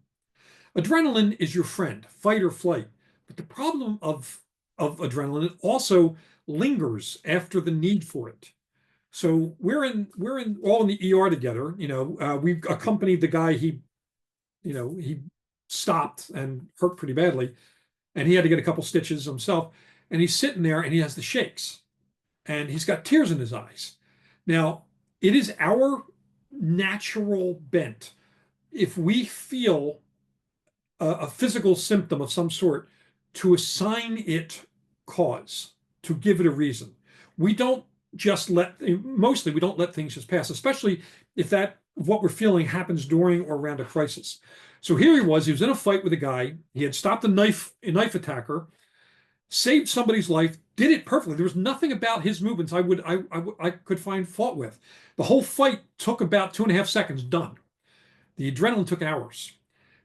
[SPEAKER 2] Adrenaline is your friend, fight or flight. But the problem of adrenaline, it also lingers after the need for it. So we're all in the ER together. We accompanied the guy. He stopped and hurt pretty badly, and he had to get a couple stitches himself. And he's sitting there and he has the shakes, and he's got tears in his eyes. Now, it is our natural bent, if we feel a physical symptom of some sort, to assign it cause, to give it a reason. We don't just mostly we don't let things just pass, especially if what we're feeling happens during or around a crisis. So here he was in a fight with a guy. He had stopped a knife attacker, saved somebody's life, did it perfectly. There was nothing about his movements I could find fault with. The whole fight took about 2.5 seconds, done. The adrenaline took hours.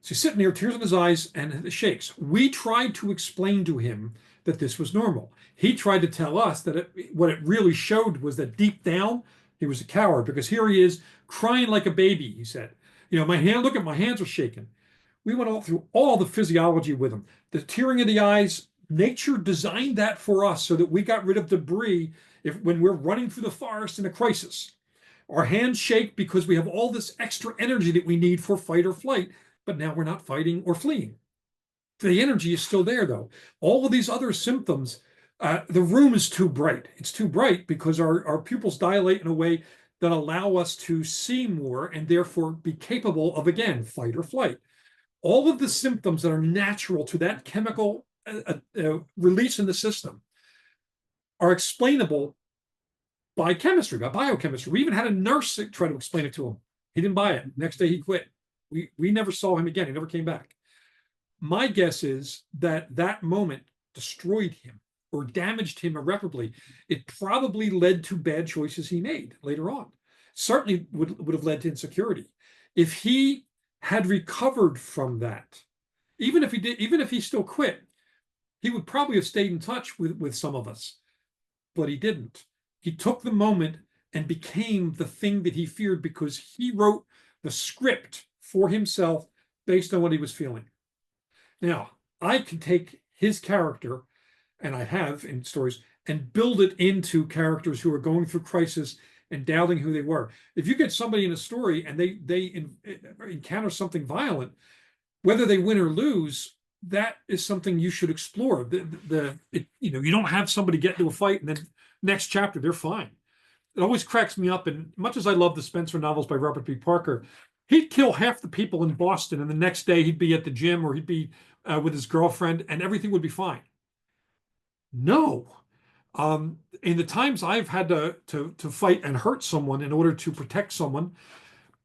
[SPEAKER 2] So he's sitting there, tears in his eyes, and it shakes. We tried to explain to him that this was normal. He tried to tell us that what it really showed was that deep down, he was a coward, because here he is crying like a baby, he said. Look at my hands are shaking. We went all through all the physiology with him. The tearing of the eyes, nature designed that for us so that we got rid of debris when we're running through the forest in a crisis. Our hands shake because we have all this extra energy that we need for fight or flight, but now we're not fighting or fleeing. The energy is still there, though. All of these other symptoms, the room is too bright. It's too bright because our pupils dilate in a way that allow us to see more and therefore be capable of, again, fight or flight. All of the symptoms that are natural to that chemical release in the system are explainable by chemistry, by biochemistry. We even had a nurse try to explain it to him. He didn't buy it. Next day he quit. We never saw him again. He never came back. My guess is that moment destroyed him or damaged him irreparably. It probably led to bad choices he made later on. Certainly would have led to insecurity. If he had recovered from that, even if he still quit, he would probably have stayed in touch with some of us. But he didn't. He took the moment and became the thing that he feared because he wrote the script for himself based on what he was feeling. Now, I can take his character, and I have in stories, and build it into characters who are going through crisis and doubting who they were. If you get somebody in a story and they encounter something violent, whether they win or lose, that is something you should explore. You don't have somebody get into a fight and then next chapter they're fine. It always cracks me up. And much as I love the Spencer novels by Robert B. Parker, he'd kill half the people in Boston, and the next day he'd be at the gym or he'd be with his girlfriend, and everything would be fine. No. In the times I've had to fight and hurt someone in order to protect someone,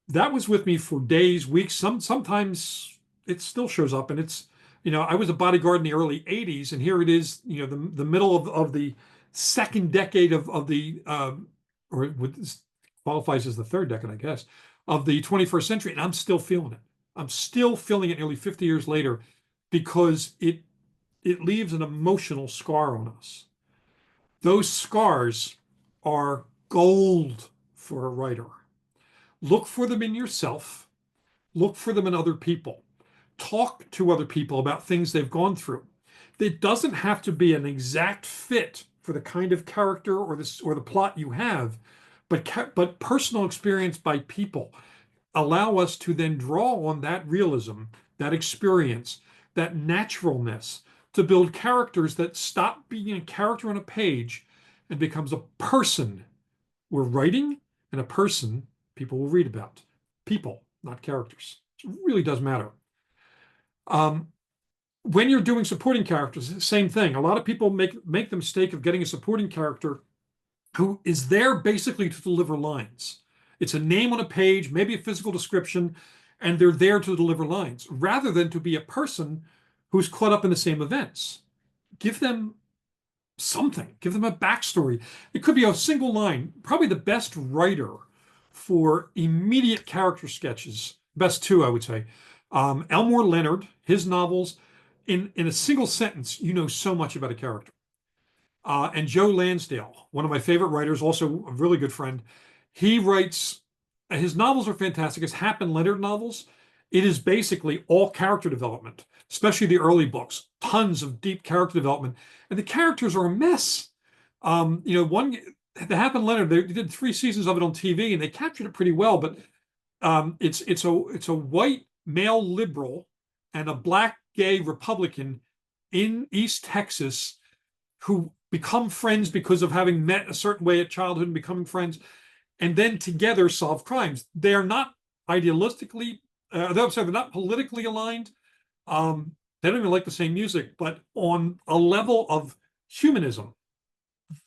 [SPEAKER 2] that was with me for days, weeks. Sometimes it still shows up, and it's, I was a bodyguard in the early '80s, and here it is, the middle of the second decade of the or what qualifies as the third decade, I guess, of the 21st century, and I'm still feeling it. I'm still feeling it nearly 50 years later, because it leaves an emotional scar on us. Those scars are gold for a writer. Look for them in yourself. Look for them in other people. Talk to other people about things they've gone through. It doesn't have to be an exact fit for the kind of character or the plot you have, but personal experience by people allow us to then draw on that realism, that experience, that naturalness, to build characters that stop being a character on a page and becomes a person we're writing, and a person people will read about. People, not characters. It really does matter. When you're doing supporting characters, same thing. A lot of people make the mistake of getting a supporting character who is there basically to deliver lines. It's a name on a page, maybe a physical description, and they're there to deliver lines, rather than to be a person who's caught up in the same events. Give them something, give them a backstory. It could be a single line. Probably the best writer for immediate character sketches, best two, I would say. Elmore Leonard, his novels, in a single sentence, you know so much about a character. And Joe Lansdale, one of my favorite writers, also a really good friend. He writes, his novels are fantastic. His Hap and Leonard novels, it is basically all character development, especially the early books, tons of deep character development. And the characters are a mess. The Hap and Leonard, they did 3 seasons of it on TV and they captured it pretty well, but it's a white male liberal and a black gay Republican in East Texas who become friends because of having met a certain way at childhood and becoming friends, and then together solve crimes. They are not idealistically, they're not politically aligned. They don't even like the same music, but on a level of humanism,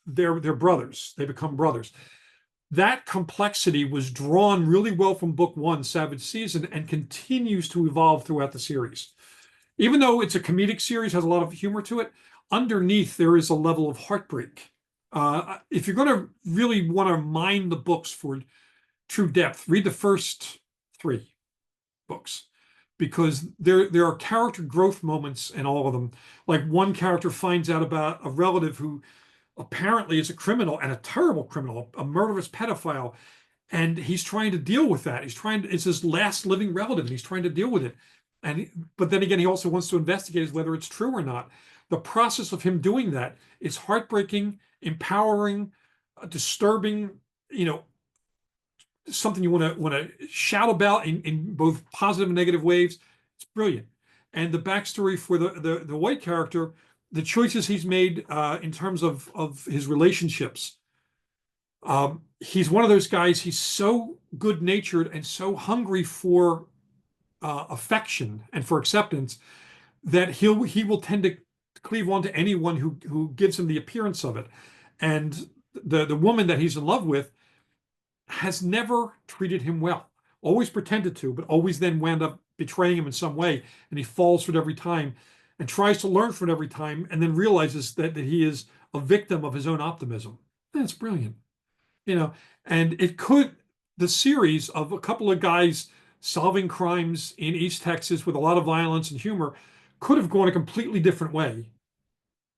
[SPEAKER 2] they're brothers. They become brothers. That complexity was drawn really well from book one, Savage Season, and continues to evolve throughout the series. Even though it's a comedic series, has a lot of humor to it, underneath there is a level of heartbreak. If you're going to really want to mine the books for true depth, read the first 3 books because there are character growth moments in all of them. Like one character finds out about a relative who apparently is a criminal and a terrible criminal, a murderous pedophile, and he's trying to deal with that. It's his last living relative, and he's trying to deal with it. But then again, he also wants to investigate whether it's true or not. The process of him doing that is heartbreaking, empowering, disturbing, something you want to shout about in both positive and negative ways. It's brilliant. And the backstory for the white character, the choices he's made in terms of his relationships. He's one of those guys, he's so good natured and so hungry for affection and for acceptance that he will tend to cleave on to anyone who gives him the appearance of it. And the woman that he's in love with has never treated him well, always pretended to, but always then wound up betraying him in some way. And he falls for it every time and tries to learn from it every time, and then realizes that he is a victim of his own optimism. That's brilliant. And the series of a couple of guys solving crimes in East Texas with a lot of violence and humor could have gone a completely different way.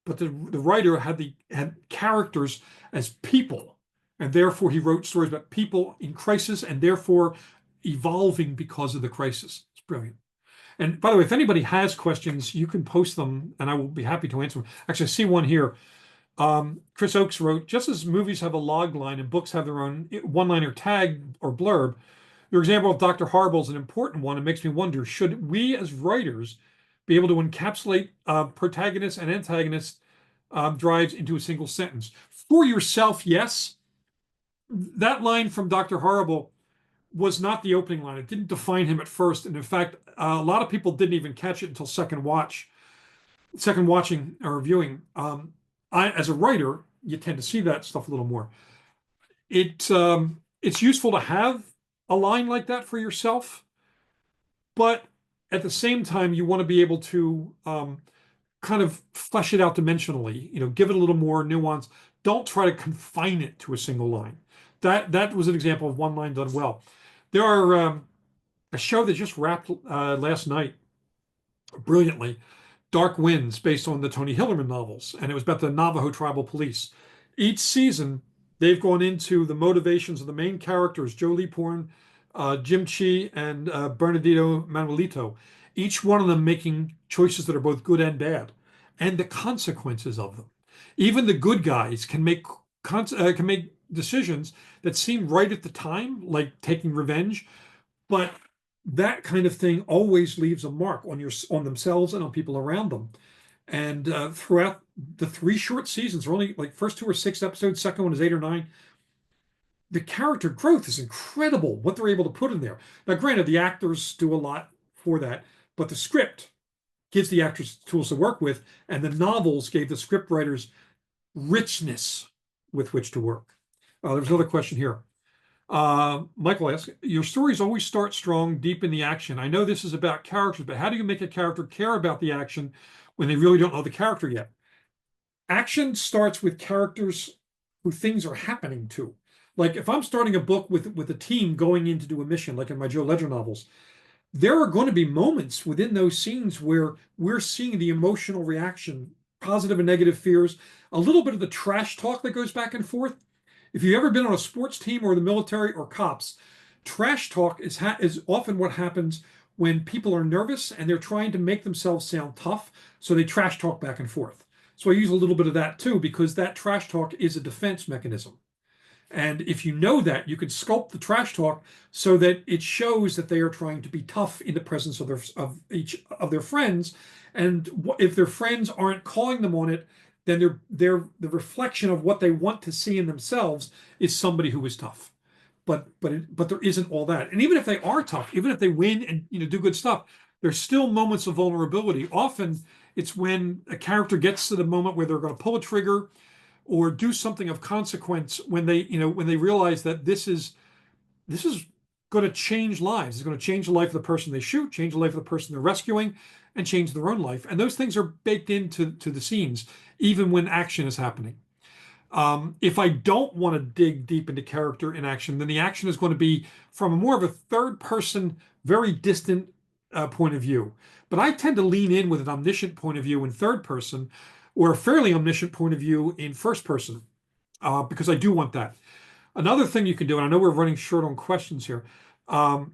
[SPEAKER 2] But the writer had characters as people, and therefore he wrote stories about people in crisis and therefore evolving because of the crisis. It's brilliant. And by the way, if anybody has questions, you can post them and I will be happy to answer them. Actually, I see one here. Chris Oakes wrote, just as movies have a log line and books have their own one-liner tag or blurb, your example of Dr. Horrible is an important one. It makes me wonder, should we as writers be able to encapsulate protagonist and antagonist drives into a single sentence? For yourself, yes. That line from Dr. Horrible was not the opening line. It didn't define him at first. And in fact, a lot of people didn't even catch it until second watching or viewing. As a writer, you tend to see that stuff a little more. It's useful to have a line like that for yourself, but at the same time, you want to be able to kind of flesh it out dimensionally. Give it a little more nuance. Don't try to confine it to a single line. That was an example of one line done well. There are a show that just wrapped last night brilliantly. Dark Winds, based on the Tony Hillerman novels, and it was about the Navajo tribal police. Each season, they've gone into the motivations of the main characters, Joe Leaporn, Jim Chi, and Bernardino Manuelito, each one of them making choices that are both good and bad, and the consequences of them. Even the good guys can make decisions that seem right at the time, like taking revenge, but that kind of thing always leaves a mark on themselves and on people around them. And throughout the 3 short seasons, are only like first 2 or 6 episodes, second one is 8 or 9. The character growth is incredible what they're able to put in there. Now, granted, the actors do a lot for that, but the script gives the actors tools to work with, and the novels gave the script writers richness with which to work. There's another question here. Michael asks, your stories always start strong, deep in the action. I know this is about characters, but how do you make a character care about the action when they really don't know the character yet? Action starts with characters who things are happening to. Like if I'm starting a book with a team going in to do a mission, like in my Joe Ledger novels, there are going to be moments within those scenes where we're seeing the emotional reaction, positive and negative fears, a little bit of the trash talk that goes back and forth. If you've ever been on a sports team or the military or cops, trash talk is often what happens when people are nervous and they're trying to make themselves sound tough, so they trash talk back and forth. So I use a little bit of that too, because that trash talk is a defense mechanism. And if you know that, you can sculpt the trash talk so that it shows that they are trying to be tough in the presence of each of their friends. And if their friends aren't calling them on it, then the reflection of what they want to see in themselves is somebody who is tough. But there isn't all that. And even if they are tough, even if they win and do good stuff, there's still moments of vulnerability. Often it's when a character gets to the moment where they're going to pull a trigger or do something of consequence, when they realize that this is going to change lives. It's going to change the life of the person they shoot, change the life of the person they're rescuing, and change their own life. And those things are baked into the scenes, even when action is happening. If I don't want to dig deep into character in action, then the action is going to be from a more of a third person, very distant point of view. But I tend to lean in with an omniscient point of view in third person, or a fairly omniscient point of view in first person, because I do want that. Another thing you can do, and I know we're running short on questions here. So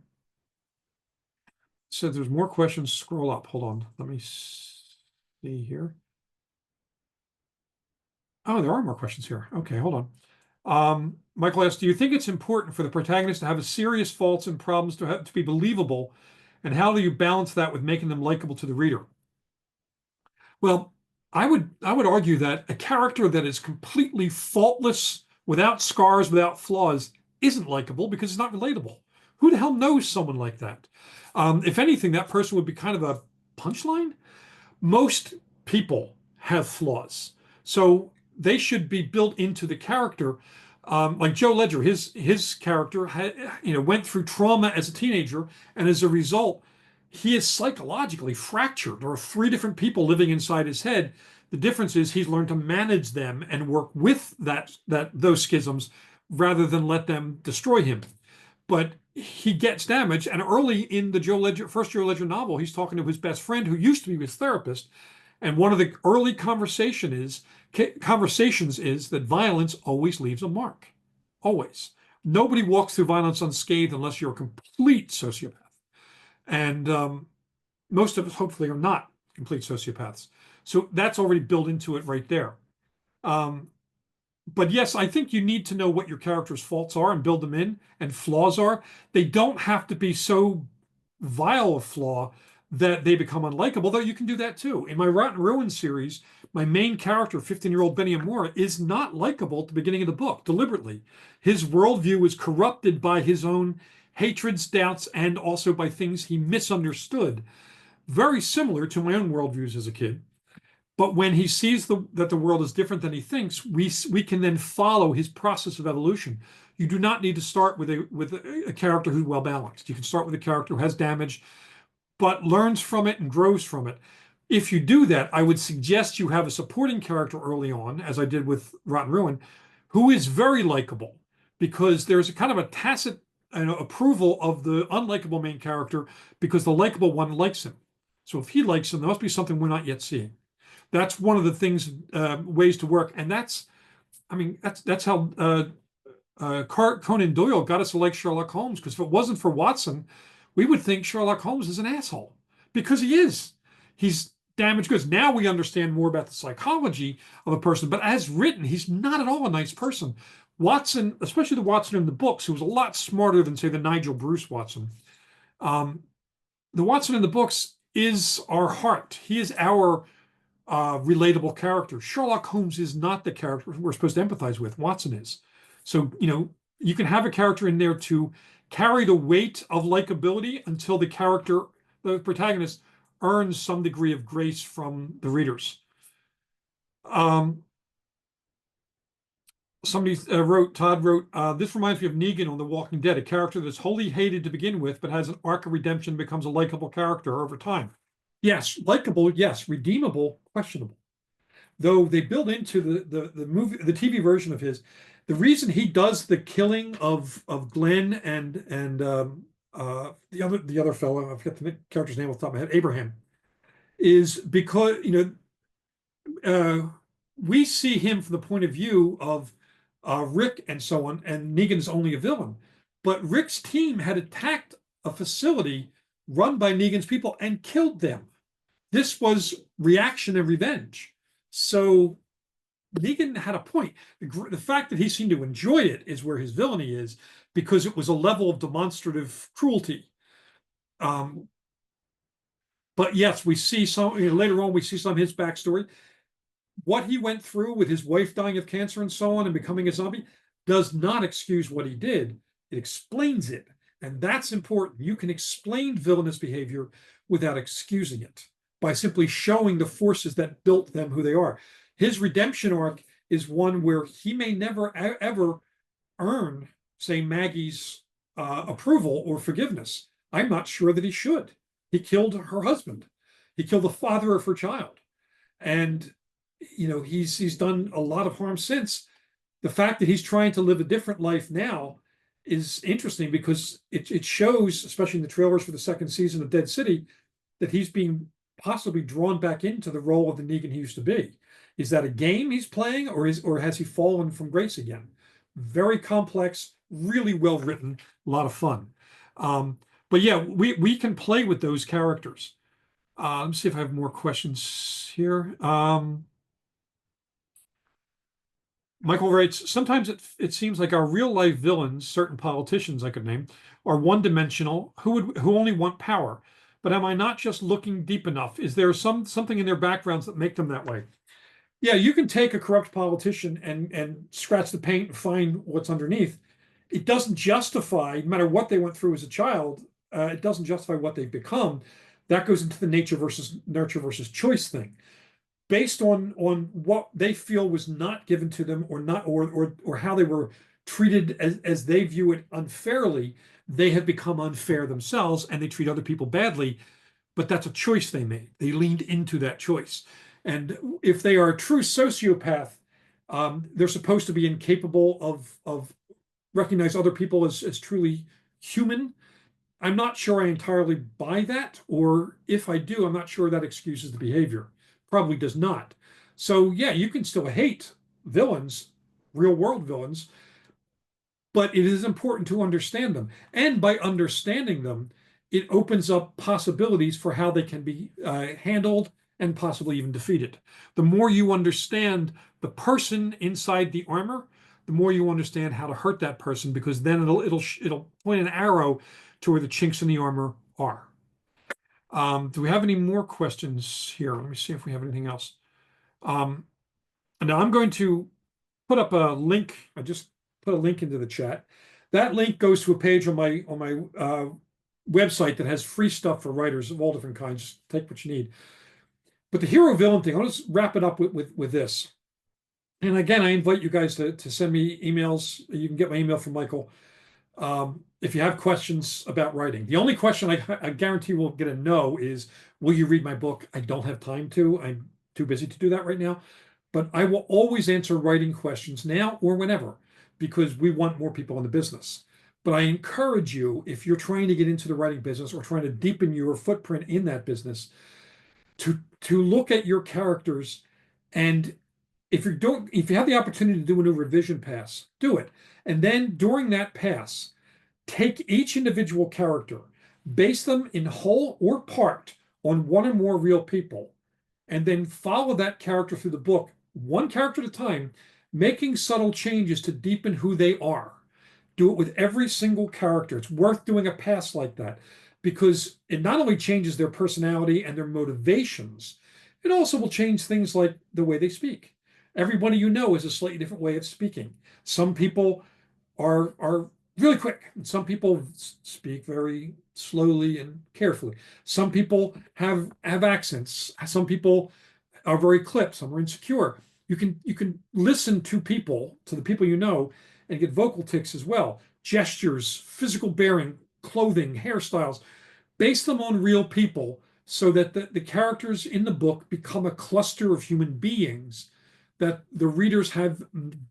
[SPEAKER 2] there's more questions. Scroll up. Hold on. Let me see here. Oh, there are more questions here. Okay, hold on. Michael asks, do you think it's important for the protagonist to have a serious faults and problems to be believable? And how do you balance that with making them likable to the reader? Well, I would argue that a character that is completely faultless, without scars, without flaws, isn't likable because it's not relatable. Who the hell knows someone like that? If anything, that person would be kind of a punchline. Most people have flaws, so they should be built into the character. Like Joe Ledger, his character went through trauma as a teenager, and as a result, he is psychologically fractured. There are three different people living inside his head. The difference is he's learned to manage them and work with those schisms rather than let them destroy him. But he gets damaged, and early in the first Joe Ledger novel, he's talking to his best friend who used to be his therapist, and one of the early conversations is that violence always leaves a mark. Always. Nobody walks through violence unscathed unless you're a complete sociopath. And most of us, hopefully, are not complete sociopaths. So that's already built into it right there. But yes, I think you need to know what your character's faults are and build them in, and flaws are. They don't have to be so vile a flaw that they become unlikable, though you can do that too. In my Rotten Ruin series, my main character, 15-year-old Benny Amora, is not likable at the beginning of the book, deliberately. His worldview is corrupted by his own hatreds, doubts, and also by things he misunderstood. Very similar to my own worldviews as a kid. But when he sees that the world is different than he thinks, we can then follow his process of evolution. You do not need to start with a character who's well balanced. You can start with a character who has damage, but learns from it and grows from it. If you do that, I would suggest you have a supporting character early on, as I did with Rotten Ruin, who is very likable, because there's a kind of a tacit approval of the unlikable main character because the likable one likes him. So if he likes him, there must be something we're not yet seeing. That's one of the things, ways to work, and that's how Conan Doyle got us to like Sherlock Holmes. Because if it wasn't for Watson, we would think Sherlock Holmes is an asshole, because he is. He's damaged goods. Now we understand more about the psychology of a person, but as written, he's not at all a nice person. Watson, especially the Watson in the books, who was a lot smarter than, say, the Nigel Bruce Watson. The Watson in the books is our heart. He is our relatable character. Sherlock Holmes is not the character we're supposed to empathize with. Watson is. So, you can have a character in there to carry the weight of likability until the protagonist, earns some degree of grace from the readers. Todd wrote, this reminds me of Negan on The Walking Dead, a character that's wholly hated to begin with, but has an arc of redemption, becomes a likable character over time. Yes, likable, yes. Redeemable, questionable. though they build into the movie, the TV version of his, the reason he does the killing of Glenn and the other fellow, I forget the character's name off the top of my head, Abraham, is because we see him from the point of view of Rick and so on, and Negan's only a villain. But Rick's team had attacked a facility run by Negan's people and killed them. This was reaction and revenge. So Negan had a point. The fact that he seemed to enjoy it is where his villainy is, because it was a level of demonstrative cruelty. But yes, we see some later on. We see some of his backstory. What he went through with his wife dying of cancer and so on and becoming a zombie does not excuse what he did. It explains it. And that's important. You can explain villainous behavior without excusing it by simply showing the forces that built them who they are. His redemption arc is one where he may never ever earn, say, Maggie's approval or forgiveness. I'm not sure that he should. He killed her husband. He killed the father of her child. And he's done a lot of harm since. The fact that he's trying to live a different life now is interesting because it shows, especially in the trailers for the second season of Dead City, that he's being possibly drawn back into the role of the Negan he used to be. Is that a game he's playing, or has he fallen from grace again? Very complex, really well written, a lot of fun. But yeah, we can play with those characters. Let me see if I have more questions here. Michael writes, sometimes it seems like our real life villains, certain politicians I could name, are one-dimensional, who only want power. But am I not just looking deep enough? Is there something in their backgrounds that make them that way? Yeah, you can take a corrupt politician and scratch the paint and find what's underneath. It doesn't justify, no matter what they went through as a child, it doesn't justify what they've become. That goes into the nature versus nurture versus choice thing. Based on what they feel was not given to them, or not, or how they were treated as they view it unfairly, they have become unfair themselves and they treat other people badly. But that's a choice they made. They leaned into that choice. And if they are a true sociopath, they're supposed to be incapable of recognize other people as truly human. I'm not sure I entirely buy that, or if I do, I'm not sure that excuses the behavior. Probably does not. So yeah, you can still hate villains, real world villains, but it is important to understand them. And by understanding them, it opens up possibilities for how they can be handled and possibly even defeated. The more you understand the person inside the armor, the more you understand how to hurt that person, because then it'll point an arrow to where the chinks in the armor are. Do we have any more questions here? Let me see if we have anything else. Now I'm going to put up a link. I just put a link into the chat. That link goes to a page on my website that has free stuff for writers of all different kinds. Just take what you need. But the hero villain thing, I'll just wrap it up with this. And again, I invite you guys to send me emails. You can get my email from Michael. If you have questions about writing. The only question I guarantee we'll get a no is, will you read my book? I don't have time to. I'm too busy to do that right now. But I will always answer writing questions now or whenever, because we want more people in the business. But I encourage you, if you're trying to get into the writing business or trying to deepen your footprint in that business, to look at your characters, and if you have the opportunity to do a new revision pass, do it. And then during that pass, take each individual character, base them in whole or part on one or more real people, and then follow that character through the book, one character at a time, making subtle changes to deepen who they are. Do it with every single character. It's worth doing a pass like that, because it not only changes their personality and their motivations, it also will change things like the way they speak. Everybody has a slightly different way of speaking. Some people are really quick, and some people speak very slowly and carefully. Some people have accents. Some people are very clipped. Some are insecure. You can listen to the people and get vocal tics as well. Gestures, physical bearing, clothing, hairstyles. Base them on real people so that the characters in the book become a cluster of human beings that the readers have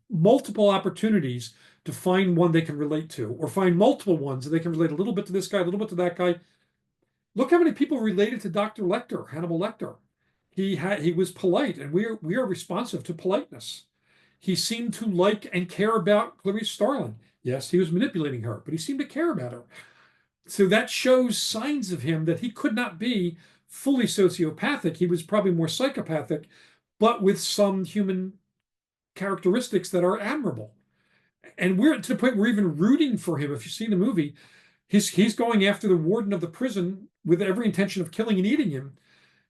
[SPEAKER 2] multiple opportunities to find one they can relate to, or find multiple ones that they can relate a little bit to this guy, a little bit to that guy. Look how many people related to Dr. Lecter, Hannibal Lecter. He was polite, and we are responsive to politeness. He seemed to like and care about Clarice Starling. Yes, he was manipulating her, but he seemed to care about her. So that shows signs of him that he could not be fully sociopathic. He was probably more psychopathic, but with some human characteristics that are admirable. And we're to the point we're even rooting for him. If you see the movie, he's going after the warden of the prison with every intention of killing and eating him.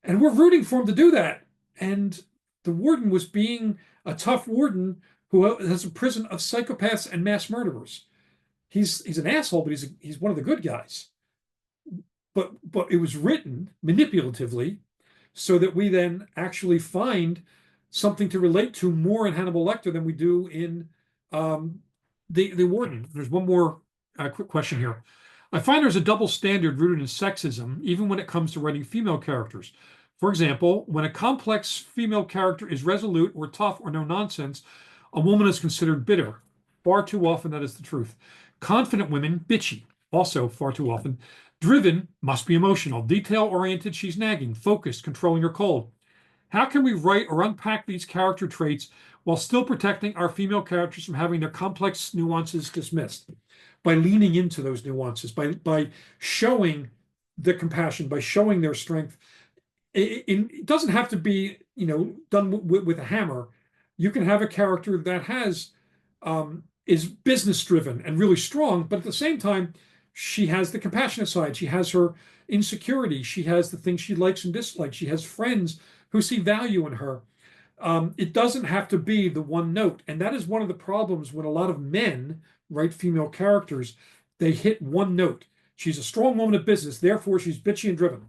[SPEAKER 2] And we're rooting for him to do that. And the warden was being a tough warden who has a prison of psychopaths and mass murderers. He's an asshole, but he's one of the good guys. But it was written manipulatively so that we then actually find something to relate to more in Hannibal Lecter than we do in the warden. There's one more quick question here. I find there's a double standard rooted in sexism, even when it comes to writing female characters. For example, when a complex female character is resolute or tough or no nonsense, a woman is considered bitter. Far too often, that is the truth. Confident women, bitchy. Also, far too often. Driven, must be emotional. Detail-oriented, she's nagging. Focused, controlling or cold. How can we write or unpack these character traits while still protecting our female characters from having their complex nuances dismissed? By leaning into those nuances, by showing the compassion, by showing their strength. It doesn't have to be, done with a hammer. You can have a character that is business driven and really strong, but at the same time, she has the compassionate side. She has her insecurity. She has the things she likes and dislikes. She has friends who see value in her. It doesn't have to be the one note. And that is one of the problems when a lot of men write female characters. They hit one note. She's a strong woman of business, therefore she's bitchy and driven.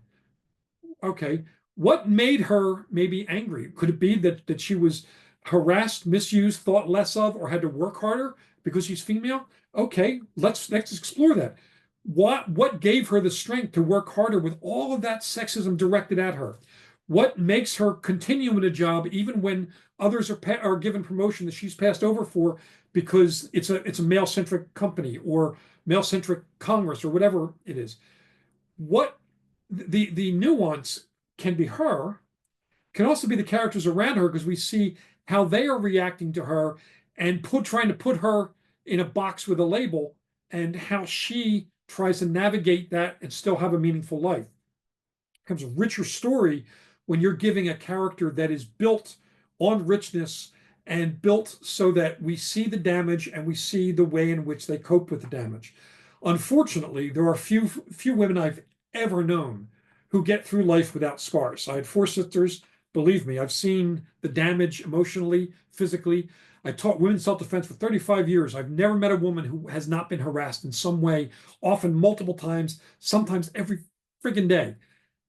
[SPEAKER 2] Okay, what made her maybe angry? Could it be that she was harassed, misused, thought less of, or had to work harder because she's female? Okay, let's explore that. What gave her the strength to work harder with all of that sexism directed at her? What makes her continue in a job even when others are given promotion that she's passed over for because it's a male-centric company or male-centric Congress or whatever it is? What the nuance can be her, can also be the characters around her, because we see how they are reacting to her and trying to put her in a box with a label, and how she tries to navigate that and still have a meaningful life. It becomes a richer story when you're giving a character that is built on richness and built so that we see the damage and we see the way in which they cope with the damage. Unfortunately, there are few women I've ever known who get through life without scars. I had 4 sisters. Believe me, I've seen the damage emotionally, physically. I taught women's self-defense for 35 years. I've never met a woman who has not been harassed in some way, often multiple times, sometimes every friggin' day.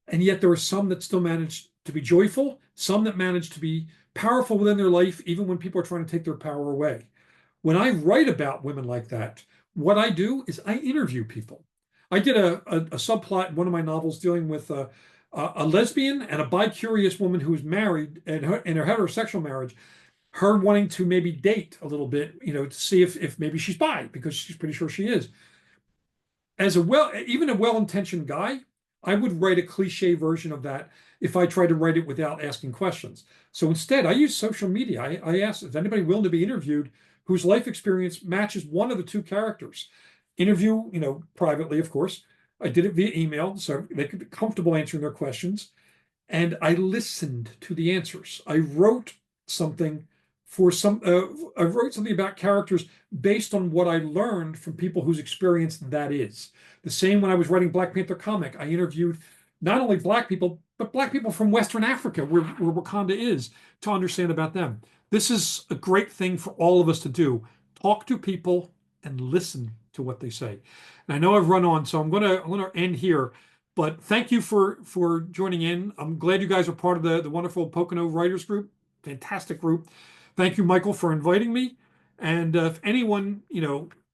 [SPEAKER 2] And yet there are some that still manage to be joyful, some that manage to be powerful within their life, even when people are trying to take their power away. When I write about women like that, what I do is I interview people. I did a subplot in one of my novels dealing with a lesbian and a bi-curious woman who's married, and in her heterosexual marriage, her wanting to maybe date a little bit, to see if maybe she's bi, because she's pretty sure she is. As even a well-intentioned guy, I would write a cliche version of that if I tried to write it without asking questions. So instead, I use social media. I asked, is anybody willing to be interviewed whose life experience matches one of the 2 characters? Interview, privately, of course. I did it via email, so they could be comfortable answering their questions. And I listened to the answers. I wrote something I wrote something about characters based on what I learned from people whose experience that is. The same when I was writing Black Panther comic, I interviewed not only Black people, but Black people from Western Africa, where Wakanda is, to understand about them. This is a great thing for all of us to do. Talk to people and listen to what they say. And I know I've run on, so I'm gonna end here. But thank you for joining in. I'm glad you guys are part of the wonderful Pocono Writers Group. Fantastic group. Thank you, Michael, for inviting me. And if anyone,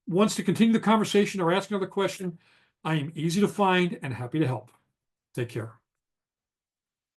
[SPEAKER 2] wants to continue the conversation or ask another question, I am easy to find and happy to help. Take care.